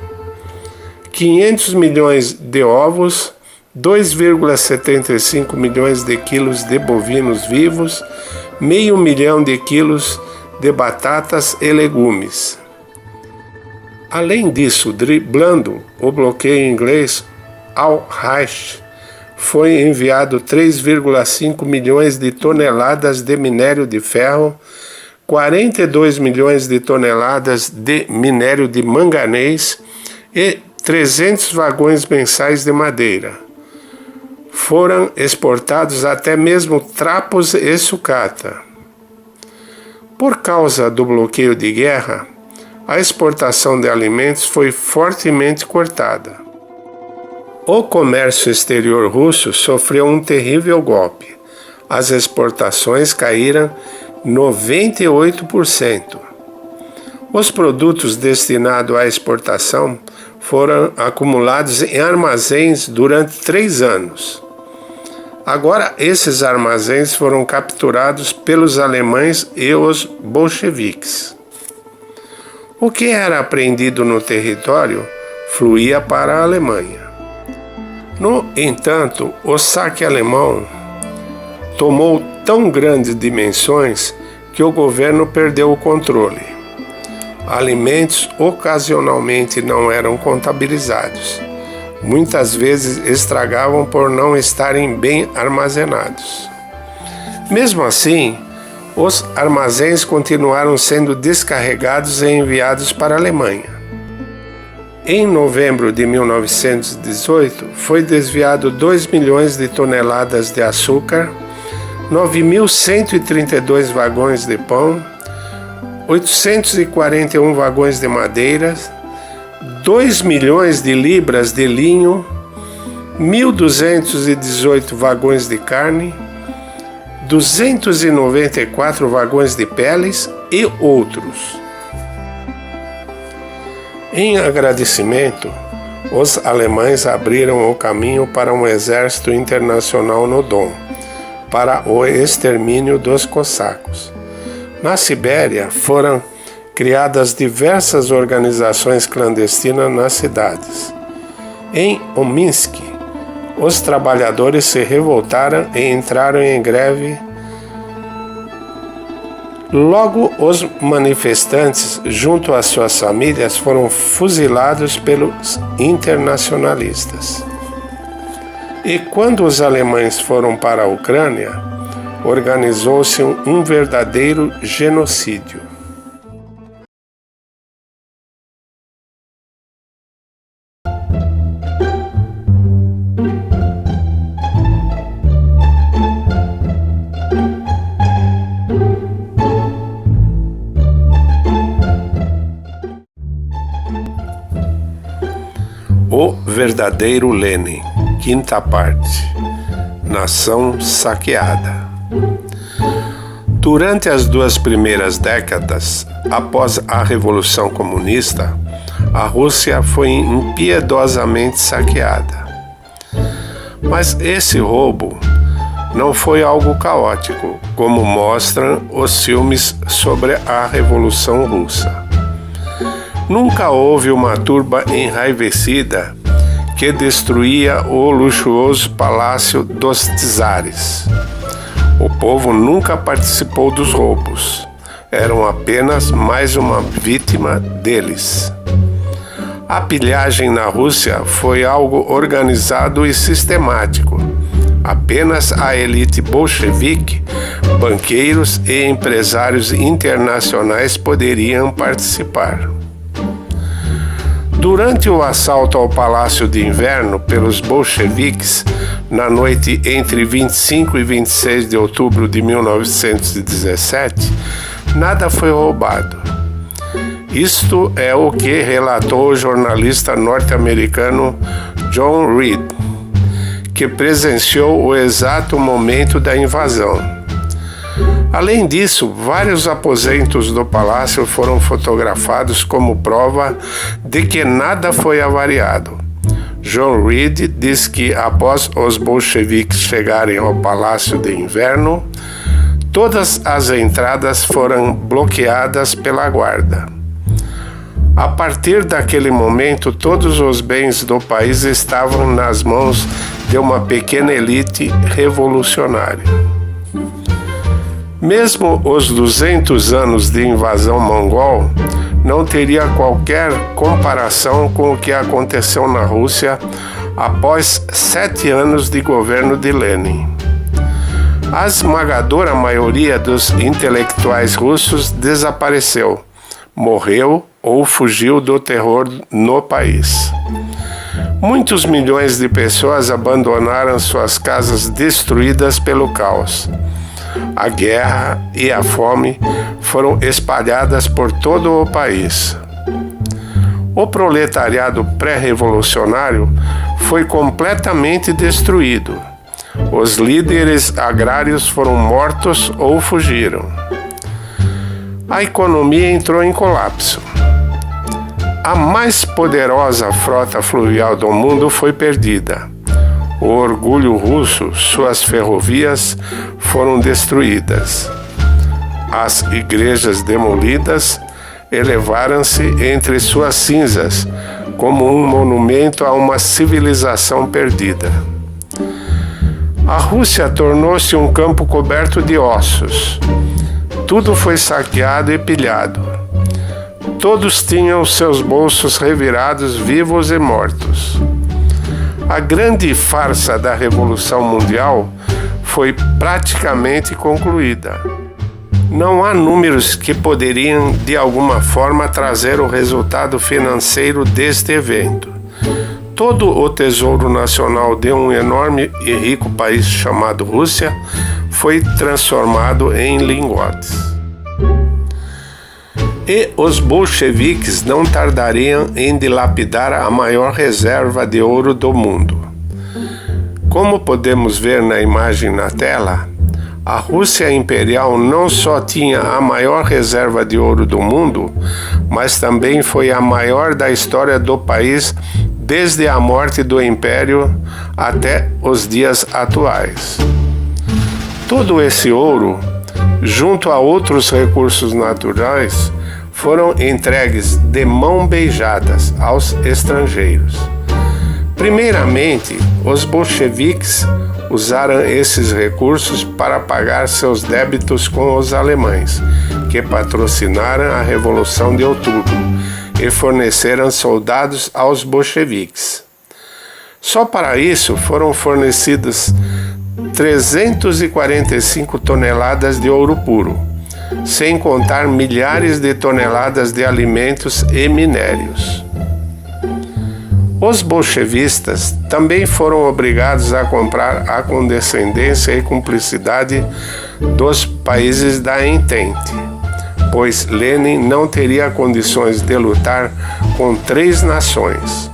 500 milhões de ovos, 2,75 milhões de quilos de bovinos vivos, 500 mil de quilos de batatas e legumes. Além disso, driblando o bloqueio inglês, ao Reich foi enviado 3,5 milhões de toneladas de minério de ferro, 42 milhões de toneladas de minério de manganês e 300 vagões mensais de madeira. Foram exportados até mesmo trapos e sucata. Por causa do bloqueio de guerra, a exportação de alimentos foi fortemente cortada. O comércio exterior russo sofreu um terrível golpe. As exportações caíram 98%. Os produtos destinados à exportação foram acumulados em armazéns durante 3 anos. Agora, esses armazéns foram capturados pelos alemães e os bolcheviques. O que era apreendido no território fluía para a Alemanha. No entanto, o saque alemão tomou tão grandes dimensões que o governo perdeu o controle. Alimentos ocasionalmente não eram contabilizados. Muitas vezes estragavam por não estarem bem armazenados. Mesmo assim, os armazéns continuaram sendo descarregados e enviados para a Alemanha. Em novembro de 1918, foi desviado 2 milhões de toneladas de açúcar, 9.132 vagões de pão, 841 vagões de madeira, 2 milhões de libras de linho, 1.218 vagões de carne, 294 vagões de peles e outros. Em agradecimento, os alemães abriram o caminho para um exército internacional no Don, para o extermínio dos cossacos. Na Sibéria, foram criadas diversas organizações clandestinas nas cidades. Em Minsk, os trabalhadores se revoltaram e entraram em greve. Logo, os manifestantes, junto às suas famílias, foram fuzilados pelos internacionalistas. E quando os alemães foram para a Ucrânia, organizou-se um verdadeiro genocídio. O verdadeiro Lenin, quinta parte. Nação saqueada. Durante as 2 primeiras décadas, após a Revolução Comunista, a Rússia foi impiedosamente saqueada. Mas esse roubo não foi algo caótico, como mostram os filmes sobre a Revolução Russa. Nunca houve uma turba enraivecida que destruía o luxuoso palácio dos czares. O povo nunca participou dos roubos. Eram apenas mais uma vítima deles. A pilhagem na Rússia foi algo organizado e sistemático. Apenas a elite bolchevique, banqueiros e empresários internacionais poderiam participar. Durante o assalto ao Palácio de Inverno pelos bolcheviques, na noite entre 25 e 26 de outubro de 1917, nada foi roubado. Isto é o que relatou o jornalista norte-americano John Reed, que presenciou o exato momento da invasão. Além disso, vários aposentos do palácio foram fotografados como prova de que nada foi avariado. John Reed diz que após os bolcheviques chegarem ao Palácio de Inverno, todas as entradas foram bloqueadas pela guarda. A partir daquele momento, todos os bens do país estavam nas mãos de uma pequena elite revolucionária. Mesmo os 200 anos de invasão mongol não teria qualquer comparação com o que aconteceu na Rússia após 7 anos de governo de Lenin. A esmagadora maioria dos intelectuais russos desapareceu, morreu ou fugiu do terror no país. Muitos milhões de pessoas abandonaram suas casas destruídas pelo caos. A guerra e a fome foram espalhadas por todo o país. O proletariado pré-revolucionário foi completamente destruído. Os líderes agrários foram mortos ou fugiram. A economia entrou em colapso. A mais poderosa frota fluvial do mundo foi perdida. O orgulho russo, suas ferrovias foram destruídas. As igrejas demolidas elevaram-se entre suas cinzas como um monumento a uma civilização perdida. A Rússia tornou-se um campo coberto de ossos. Tudo foi saqueado e pilhado. Todos tinham seus bolsos revirados, vivos e mortos. A grande farsa da Revolução Mundial foi praticamente concluída. Não há números que poderiam, de alguma forma, trazer o resultado financeiro deste evento. Todo o tesouro nacional de um enorme e rico país chamado Rússia foi transformado em lingotes. E os bolcheviques não tardariam em dilapidar a maior reserva de ouro do mundo. Como podemos ver na imagem na tela, a Rússia imperial não só tinha a maior reserva de ouro do mundo, mas também foi a maior da história do país desde a morte do império até os dias atuais. Todo esse ouro, junto a outros recursos naturais, foram entregues de mãos beijadas aos estrangeiros. Primeiramente, os bolcheviques usaram esses recursos para pagar seus débitos com os alemães, que patrocinaram a Revolução de Outubro e forneceram soldados aos bolcheviques. Só para isso foram fornecidas 345 toneladas de ouro puro, sem contar milhares de toneladas de alimentos e minérios. Os bolchevistas também foram obrigados a comprar a condescendência e cumplicidade dos países da Entente, pois Lenin não teria condições de lutar com 3 nações.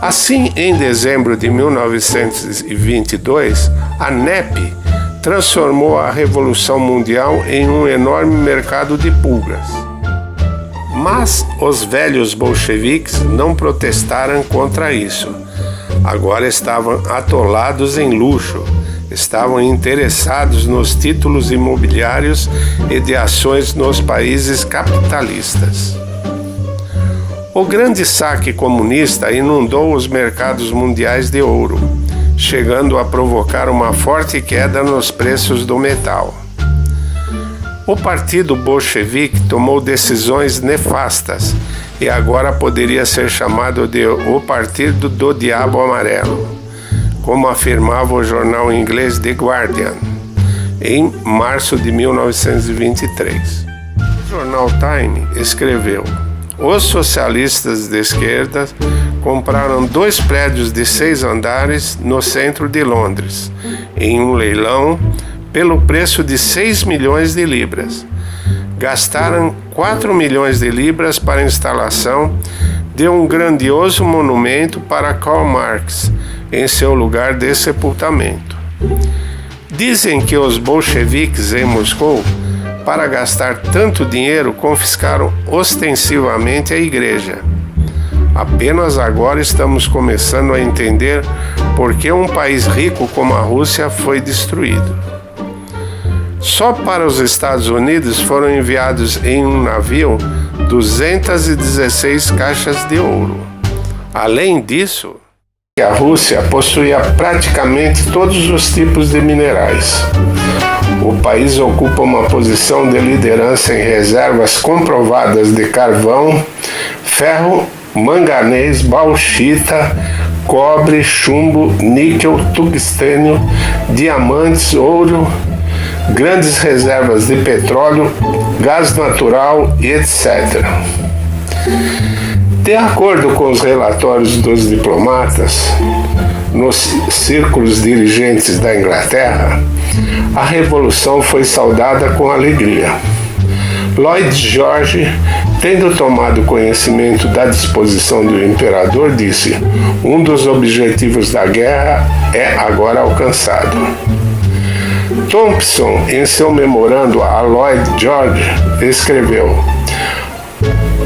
Assim, em dezembro de 1922, a NEP transformou a Revolução Mundial em um enorme mercado de pulgas. Mas os velhos bolcheviques não protestaram contra isso. Agora estavam atolados em luxo, estavam interessados nos títulos imobiliários e de ações nos países capitalistas. O grande saque comunista inundou os mercados mundiais de ouro, chegando a provocar uma forte queda nos preços do metal. O partido bolchevique tomou decisões nefastas e agora poderia ser chamado de o Partido do Diabo Amarelo, como afirmava o jornal inglês The Guardian, em março de 1923. O jornal Time escreveu: os socialistas de esquerda compraram 2 prédios de 6 andares no centro de Londres, em um leilão, pelo preço de 6 milhões de libras. Gastaram 4 milhões de libras para a instalação de um grandioso monumento para Karl Marx em seu lugar de sepultamento. Dizem que os bolcheviques em Moscou, para gastar tanto dinheiro, confiscaram ostensivamente a igreja. Apenas agora estamos começando a entender por que um país rico como a Rússia foi destruído. Só para os Estados Unidos foram enviados em um navio 216 caixas de ouro. Além disso, a Rússia possuía praticamente todos os tipos de minerais. O país ocupa uma posição de liderança em reservas comprovadas de carvão, ferro, manganês, bauxita, cobre, chumbo, níquel, tungstênio, diamantes, ouro, grandes reservas de petróleo, gás natural e etc. De acordo com os relatórios dos diplomatas, nos círculos dirigentes da Inglaterra, a Revolução foi saudada com alegria. Lloyd George, tendo tomado conhecimento da disposição do imperador, disse: um dos objetivos da guerra é agora alcançado. Thompson, em seu memorando a Lloyd George, escreveu: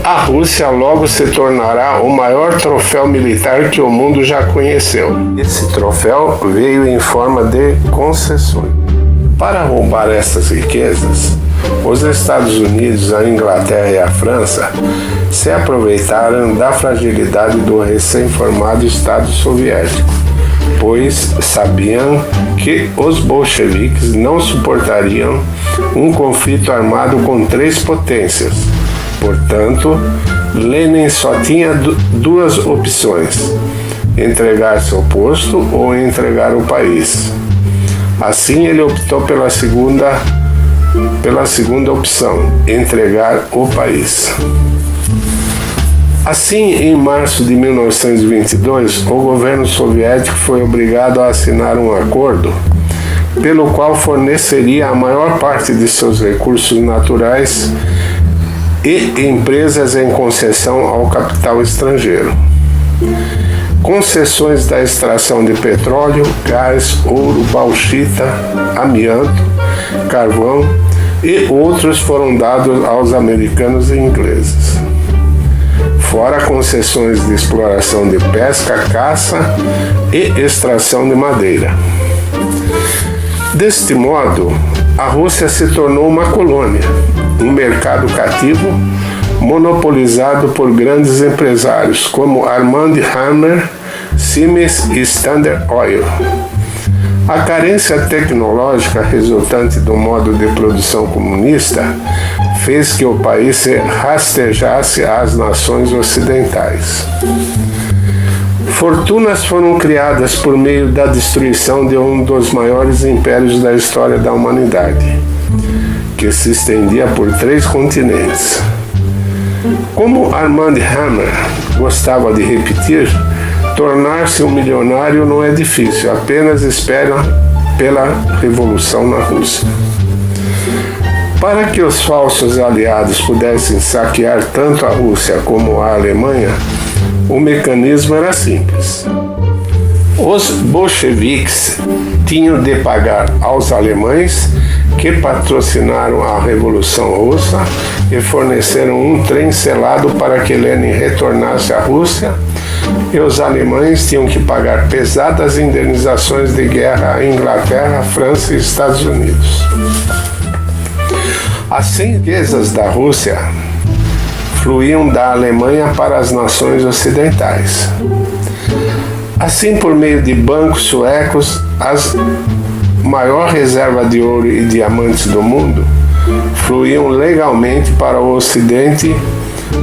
a Rússia logo se tornará o maior troféu militar que o mundo já conheceu. Esse troféu veio em forma de concessões. Para roubar essas riquezas, os Estados Unidos, a Inglaterra e a França se aproveitaram da fragilidade do recém-formado Estado Soviético, pois sabiam que os bolcheviques não suportariam um conflito armado com 3 potências. Portanto, Lenin só tinha 2 opções: entregar seu posto ou entregar o país. Assim, ele optou pela segunda pela segunda opção, entregar o país. Assim, em março de 1922, o governo soviético foi obrigado a assinar um acordo pelo qual forneceria a maior parte de seus recursos naturais e empresas em concessão ao capital estrangeiro. Concessões da extração de petróleo, gás, ouro, bauxita, amianto, carvão e outros foram dados aos americanos e ingleses. Fora concessões de exploração de pesca, caça e extração de madeira. Deste modo, a Rússia se tornou uma colônia, um mercado cativo monopolizado por grandes empresários como Armand Hammer, Siemens e Standard Oil. A carência tecnológica resultante do modo de produção comunista fez que o país se rastejasse às nações ocidentais. Fortunas foram criadas por meio da destruição de um dos maiores impérios da história da humanidade, que se estendia por 3 continentes. Como Armand Hammer gostava de repetir, tornar-se um milionário não é difícil, apenas espera pela revolução na Rússia. Para que os falsos aliados pudessem saquear tanto a Rússia como a Alemanha, o mecanismo era simples. Os bolcheviques tinham de pagar aos alemães que patrocinaram a Revolução Russa e forneceram um trem selado para que Lenin retornasse à Rússia, e os alemães tinham que pagar pesadas indenizações de guerra à Inglaterra, França e Estados Unidos. As riquezas da Rússia fluíam da Alemanha para as nações ocidentais. Assim, por meio de bancos suecos, as maior reserva de ouro e diamantes do mundo fluíam legalmente para o Ocidente,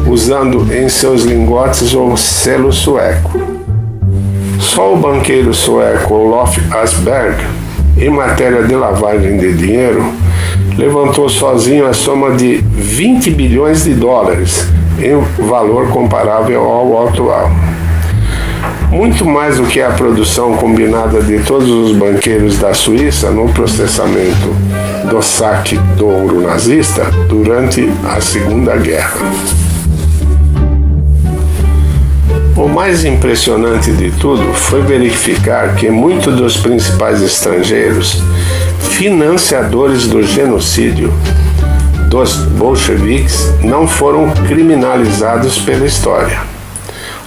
usando em seus lingotes o selo sueco. Só o banqueiro sueco Olof Asberg, em matéria de lavagem de dinheiro, levantou sozinho a soma de 20 bilhões de dólares, em valor comparável ao atual. Muito mais do que a produção combinada de todos os banqueiros da Suíça no processamento do saque do ouro nazista durante a Segunda Guerra. O mais impressionante de tudo foi verificar que muitos dos principais estrangeiros financiadores do genocídio dos bolcheviques não foram criminalizados pela história.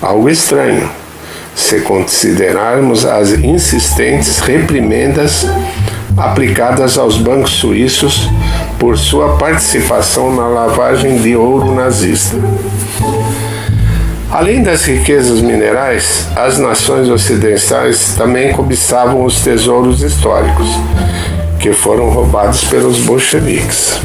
Algo estranho, se considerarmos as insistentes reprimendas aplicadas aos bancos suíços por sua participação na lavagem de ouro nazista. Além das riquezas minerais, as nações ocidentais também cobiçavam os tesouros históricos, que foram roubados pelos bolcheviques.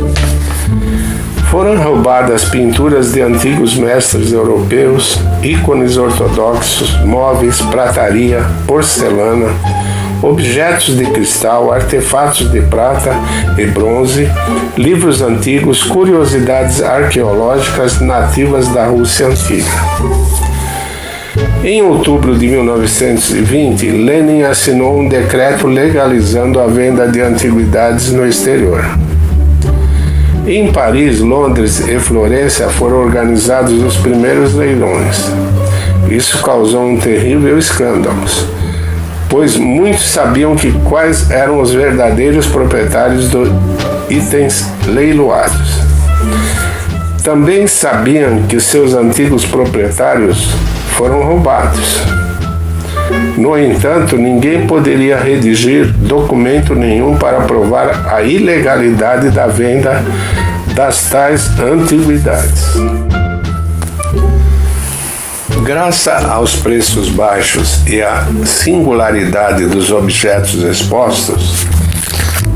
Foram roubadas pinturas de antigos mestres europeus, ícones ortodoxos, móveis, prataria, porcelana, objetos de cristal, artefatos de prata e bronze, livros antigos, curiosidades arqueológicas nativas da Rússia antiga. Em outubro de 1920, Lenin assinou um decreto legalizando a venda de antiguidades no exterior. Em Paris, Londres e Florença foram organizados os primeiros leilões. Isso causou um terrível escândalo, pois muitos sabiam quais eram os verdadeiros proprietários dos itens leiloados. Também sabiam que seus antigos proprietários foram roubados. No entanto, ninguém poderia redigir documento nenhum para provar a ilegalidade da venda das tais antiguidades. Graças aos preços baixos e à singularidade dos objetos expostos,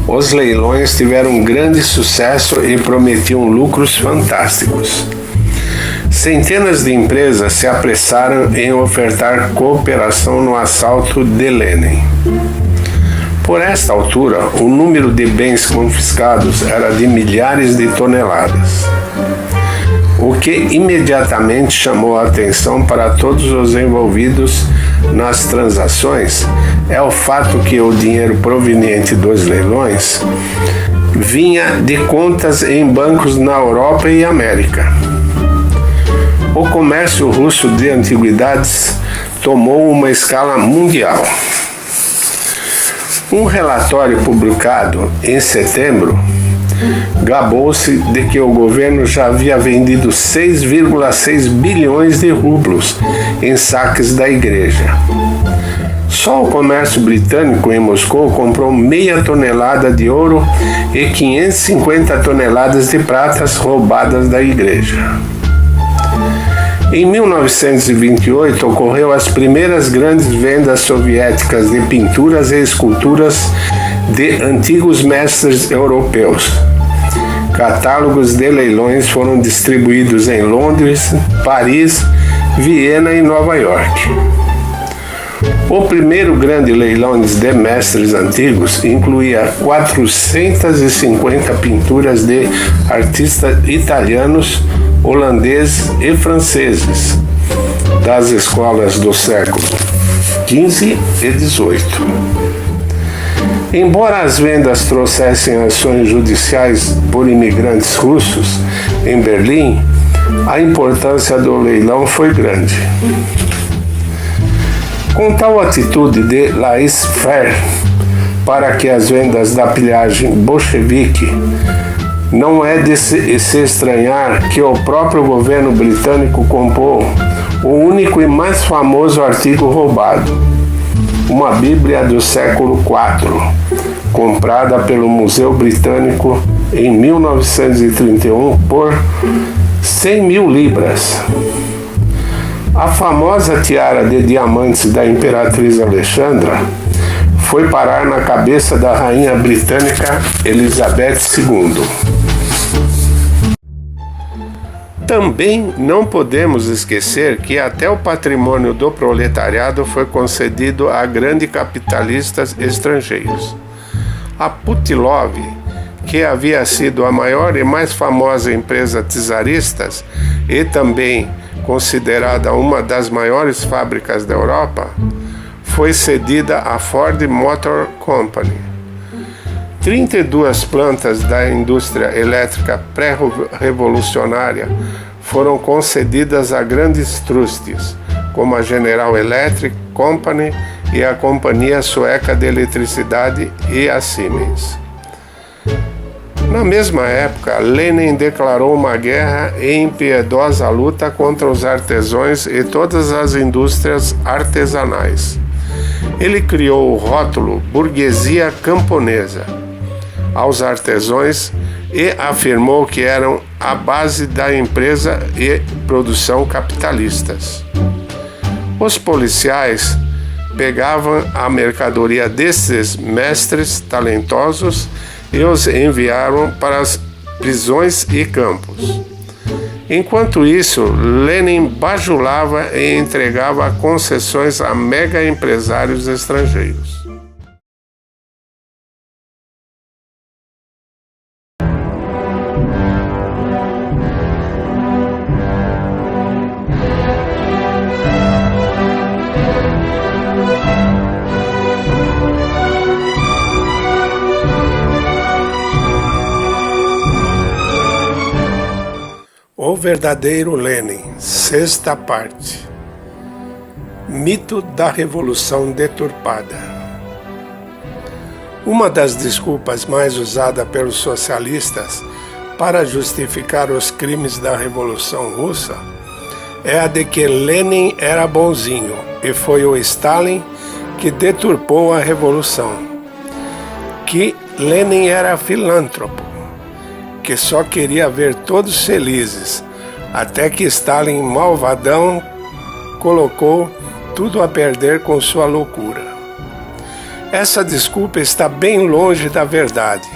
os leilões tiveram grande sucesso e prometiam lucros fantásticos. Centenas de empresas se apressaram em ofertar cooperação no assalto de Lenin. Por esta altura, o número de bens confiscados era de milhares de toneladas, o que imediatamente chamou a atenção para todos os envolvidos nas transações é o fato que o dinheiro proveniente dos leilões vinha de contas em bancos na Europa e América. O comércio russo de antiguidades tomou uma escala mundial. Um relatório publicado em setembro gabou-se de que o governo já havia vendido 6,6 bilhões de rublos em saques da igreja. Só o comércio britânico em Moscou comprou meia tonelada de ouro e 550 toneladas de pratas roubadas da igreja. Em 1928, ocorreu as primeiras grandes vendas soviéticas de pinturas e esculturas de antigos mestres europeus. Catálogos de leilões foram distribuídos em Londres, Paris, Viena e Nova York. O primeiro grande leilão de mestres antigos incluía 450 pinturas de artistas italianos, holandeses e franceses das escolas do século XV e XVIII. Embora as vendas trouxessem ações judiciais por imigrantes russos em Berlim, a importância do leilão foi grande. Com tal atitude de laissez-faire para que as vendas da pilhagem bolchevique, não é de se estranhar que o próprio governo britânico comprou o único e mais famoso artigo roubado, uma Bíblia do século IV, comprada pelo Museu Britânico em 1931 por 100 mil libras. A famosa tiara de diamantes da Imperatriz Alexandra foi parar na cabeça da rainha britânica Elizabeth II. Também não podemos esquecer que até o patrimônio do proletariado foi concedido a grandes capitalistas estrangeiros. A Putilov, que havia sido a maior e mais famosa empresa czarista e também considerada uma das maiores fábricas da Europa, foi cedida à Ford Motor Company. 32 plantas da indústria elétrica pré-revolucionária foram concedidas a grandes trustes, como a General Electric Company e a Companhia Sueca de Eletricidade e a Siemens. Na mesma época, Lenin declarou uma guerra e impiedosa luta contra os artesãos e todas as indústrias artesanais. Ele criou o rótulo burguesia camponesa aos artesãos e afirmou que eram a base da empresa e produção capitalistas. Os policiais pegavam a mercadoria desses mestres talentosos e os enviaram para as prisões e campos. Enquanto isso, Lenin bajulava e entregava concessões a mega empresários estrangeiros. O verdadeiro Lenin, sexta parte. Mito da Revolução Deturpada. Uma das desculpas mais usadas pelos socialistas para justificar os crimes da Revolução Russa é a de que Lenin era bonzinho e foi o Stalin que deturpou a Revolução, que Lenin era filântropo, que só queria ver todos felizes, até que Stalin, malvadão, colocou tudo a perder com sua loucura. Essa desculpa está bem longe da verdade,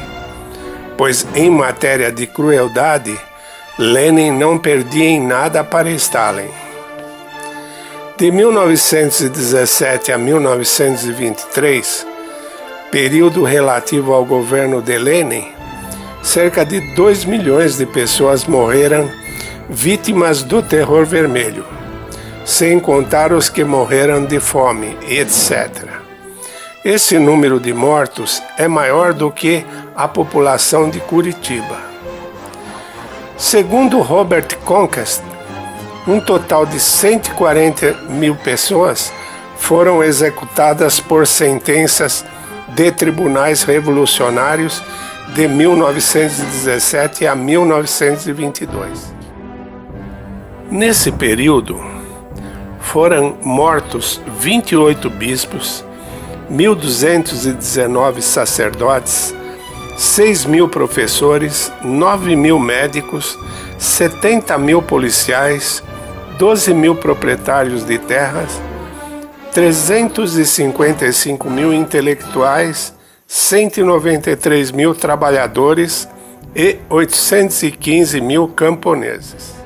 pois em matéria de crueldade, Lenin não perdia em nada para Stalin. De 1917 a 1923, período relativo ao governo de Lenin, cerca de 2 milhões de pessoas morreram vítimas do terror vermelho, sem contar os que morreram de fome, etc. Esse número de mortos é maior do que a população de Curitiba. Segundo Robert Conquest, um total de 140 mil pessoas foram executadas por sentenças de tribunais revolucionários de 1917 a 1922. Nesse período, foram mortos 28 bispos, 1.219 sacerdotes, 6.000 professores, 9.000 médicos, 70.000 policiais, 12.000 proprietários de terras, 355.000 intelectuais, 193.000 trabalhadores e 815.000 camponeses.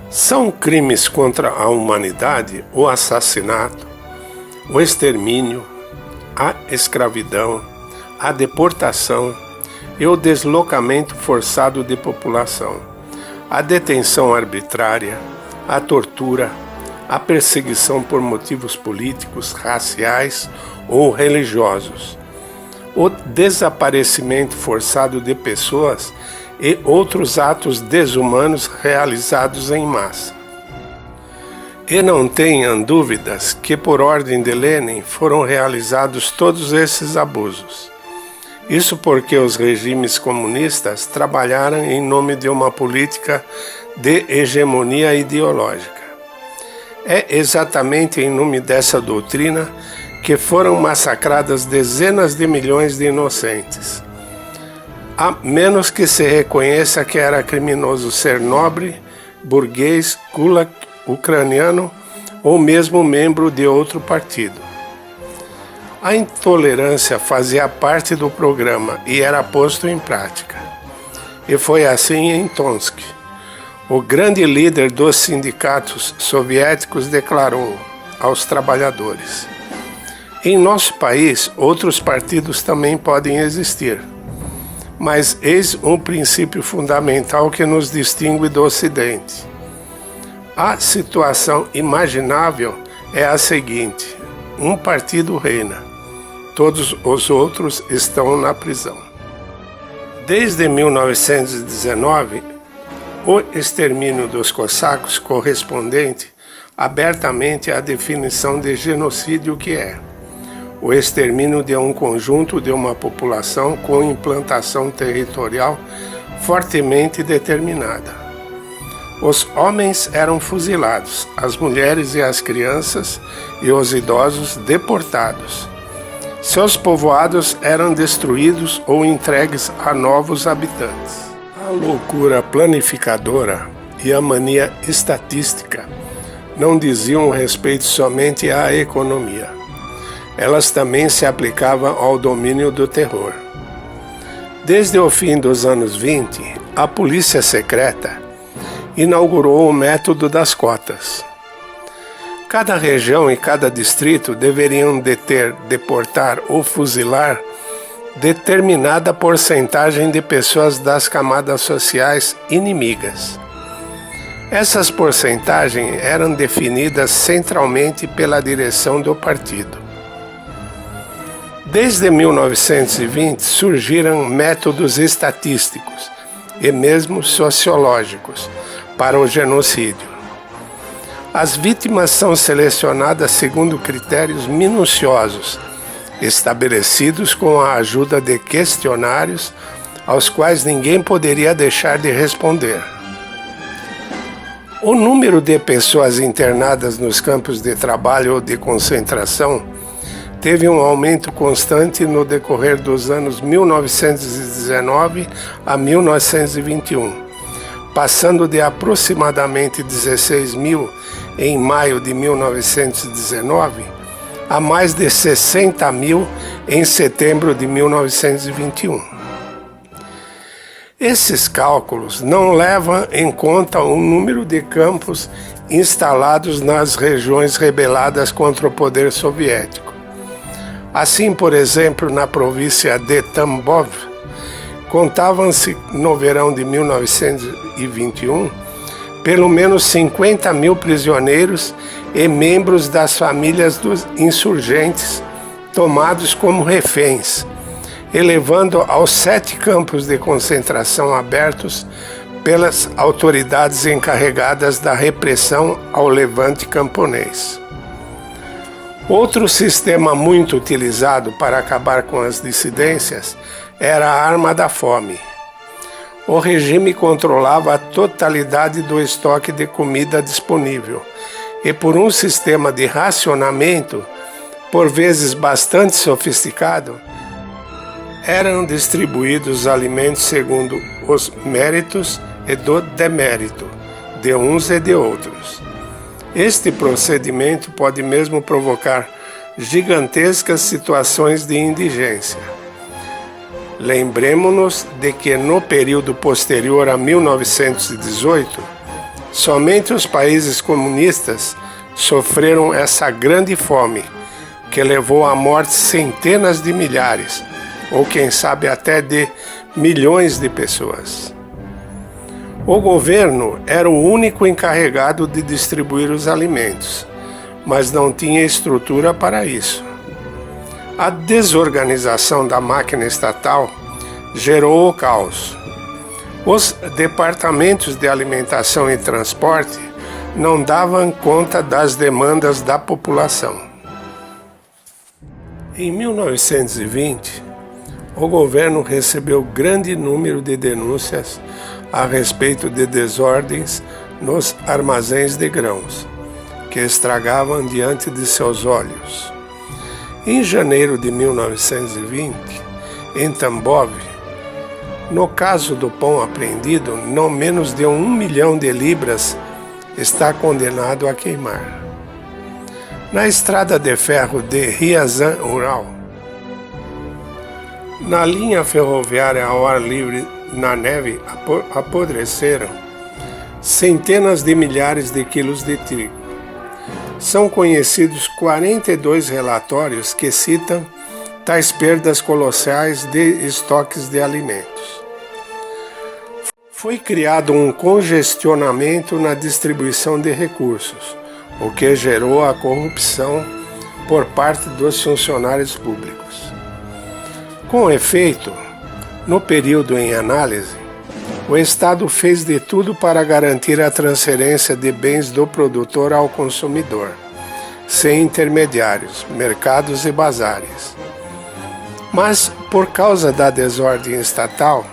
São crimes contra a humanidade o assassinato, o extermínio, a escravidão, a deportação e o deslocamento forçado de população, a detenção arbitrária, a tortura, a perseguição por motivos políticos, raciais ou religiosos, o desaparecimento forçado de pessoas e outros atos desumanos realizados em massa. E não tenham dúvidas que, por ordem de Lenin, foram realizados todos esses abusos. Isso porque os regimes comunistas trabalharam em nome de uma política de hegemonia ideológica. É exatamente em nome dessa doutrina que foram massacradas dezenas de milhões de inocentes, a menos que se reconheça que era criminoso ser nobre, burguês, kulak, ucraniano ou mesmo membro de outro partido. A intolerância fazia parte do programa e era posto em prática. E foi assim em Tomsk. O grande líder dos sindicatos soviéticos declarou aos trabalhadores: em nosso país, outros partidos também podem existir, mas eis um princípio fundamental que nos distingue do Ocidente. A situação imaginável é a seguinte: um partido reina, todos os outros estão na prisão. Desde 1919, o extermínio dos cossacos correspondente abertamente à definição de genocídio que é o extermínio de um conjunto de uma população com implantação territorial fortemente determinada. Os homens eram fuzilados, as mulheres e as crianças e os idosos deportados. Seus povoados eram destruídos ou entregues a novos habitantes. A loucura planificadora e a mania estatística não diziam respeito somente à economia. Elas também se aplicavam ao domínio do terror. Desde o fim dos anos 20, a polícia secreta inaugurou o método das cotas. Cada região e cada distrito deveriam deter, deportar ou fuzilar determinada porcentagem de pessoas das camadas sociais inimigas. Essas porcentagens eram definidas centralmente pela direção do partido. Desde 1920 surgiram métodos estatísticos e mesmo sociológicos para o genocídio. As vítimas são selecionadas segundo critérios minuciosos, estabelecidos com a ajuda de questionários aos quais ninguém poderia deixar de responder. O número de pessoas internadas nos campos de trabalho ou de concentração teve um aumento constante no decorrer dos anos 1919 a 1921, passando de aproximadamente 16 mil em maio de 1919 a mais de 60 mil em setembro de 1921. Esses cálculos não levam em conta o número de campos instalados nas regiões rebeladas contra o poder soviético, Assim, por exemplo, na província de Tambov, contavam-se no verão de 1921 pelo menos 50 mil prisioneiros e membros das famílias dos insurgentes tomados como reféns, elevando aos 7 campos de concentração abertos pelas autoridades encarregadas da repressão ao levante camponês. Outro sistema muito utilizado para acabar com as dissidências era a arma da fome. O regime controlava a totalidade do estoque de comida disponível e, por um sistema de racionamento, por vezes bastante sofisticado, eram distribuídos alimentos segundo os méritos e do demérito de uns e de outros. Este procedimento pode mesmo provocar gigantescas situações de indigência. Lembremos-nos de que no período posterior a 1918, somente os países comunistas sofreram essa grande fome, que levou à morte centenas de milhares, ou quem sabe até de milhões de pessoas. O governo era o único encarregado de distribuir os alimentos, mas não tinha estrutura para isso. A desorganização da máquina estatal gerou o caos. Os departamentos de alimentação e transporte não davam conta das demandas da população. Em 1920, o governo recebeu grande número de denúncias a respeito de desordens nos armazéns de grãos, que estragavam diante de seus olhos. Em janeiro de 1920, em Tambov, no caso do pão apreendido, não menos de 1 milhão de libras está condenado a queimar. Na estrada de ferro de Ryazan-Ural, na linha ferroviária ao ar livre na neve, apodreceram centenas de milhares de quilos de trigo. São conhecidos 42 relatórios que citam tais perdas colossais de estoques de alimentos. Foi criado um congestionamento na distribuição de recursos, o que gerou a corrupção por parte dos funcionários públicos. Com efeito, no período em análise, o Estado fez de tudo para garantir a transferência de bens do produtor ao consumidor, sem intermediários, mercados e bazares. Mas, por causa da desordem estatal,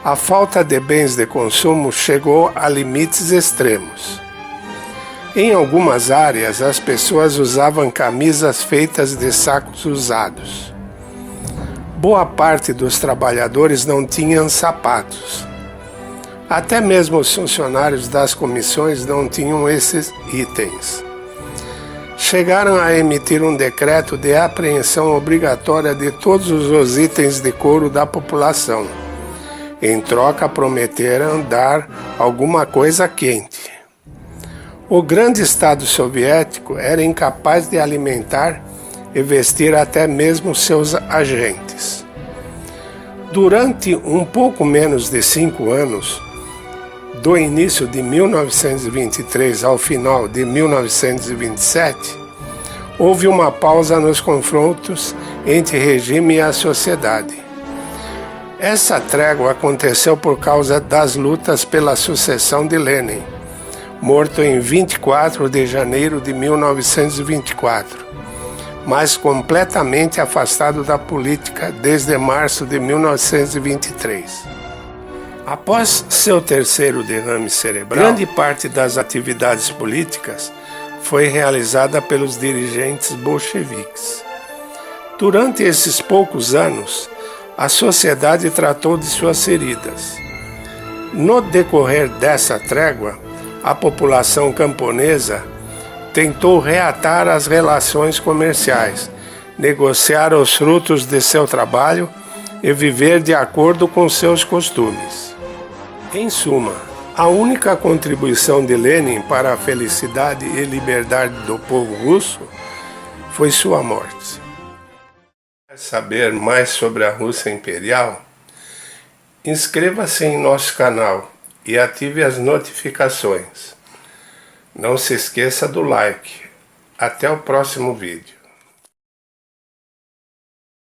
a falta de bens de consumo chegou a limites extremos. Em algumas áreas, as pessoas usavam camisas feitas de sacos usados. Boa parte dos trabalhadores não tinham sapatos. Até mesmo os funcionários das comissões não tinham esses itens. Chegaram a emitir um decreto de apreensão obrigatória de todos os itens de couro da população. Em troca, prometeram dar alguma coisa quente. O grande Estado soviético era incapaz de alimentar e vestir até mesmo seus agentes. Durante um pouco menos de 5 anos, do início de 1923 ao final de 1927, houve uma pausa nos confrontos entre regime e a sociedade. Essa trégua aconteceu por causa das lutas pela sucessão de Lenin, morto em 24 de janeiro de 1924, mas completamente afastado da política desde março de 1923. Após seu terceiro derrame cerebral, grande parte das atividades políticas foi realizada pelos dirigentes bolcheviques. Durante esses poucos anos, a sociedade tratou de suas feridas. No decorrer dessa trégua, a população camponesa tentou reatar as relações comerciais, negociar os frutos de seu trabalho e viver de acordo com seus costumes. Em suma, a única contribuição de Lenin para a felicidade e liberdade do povo russo foi sua morte. Saber mais sobre a Rússia Imperial? Inscreva-se em nosso canal e ative as notificações. Não se esqueça do like. Até o próximo vídeo.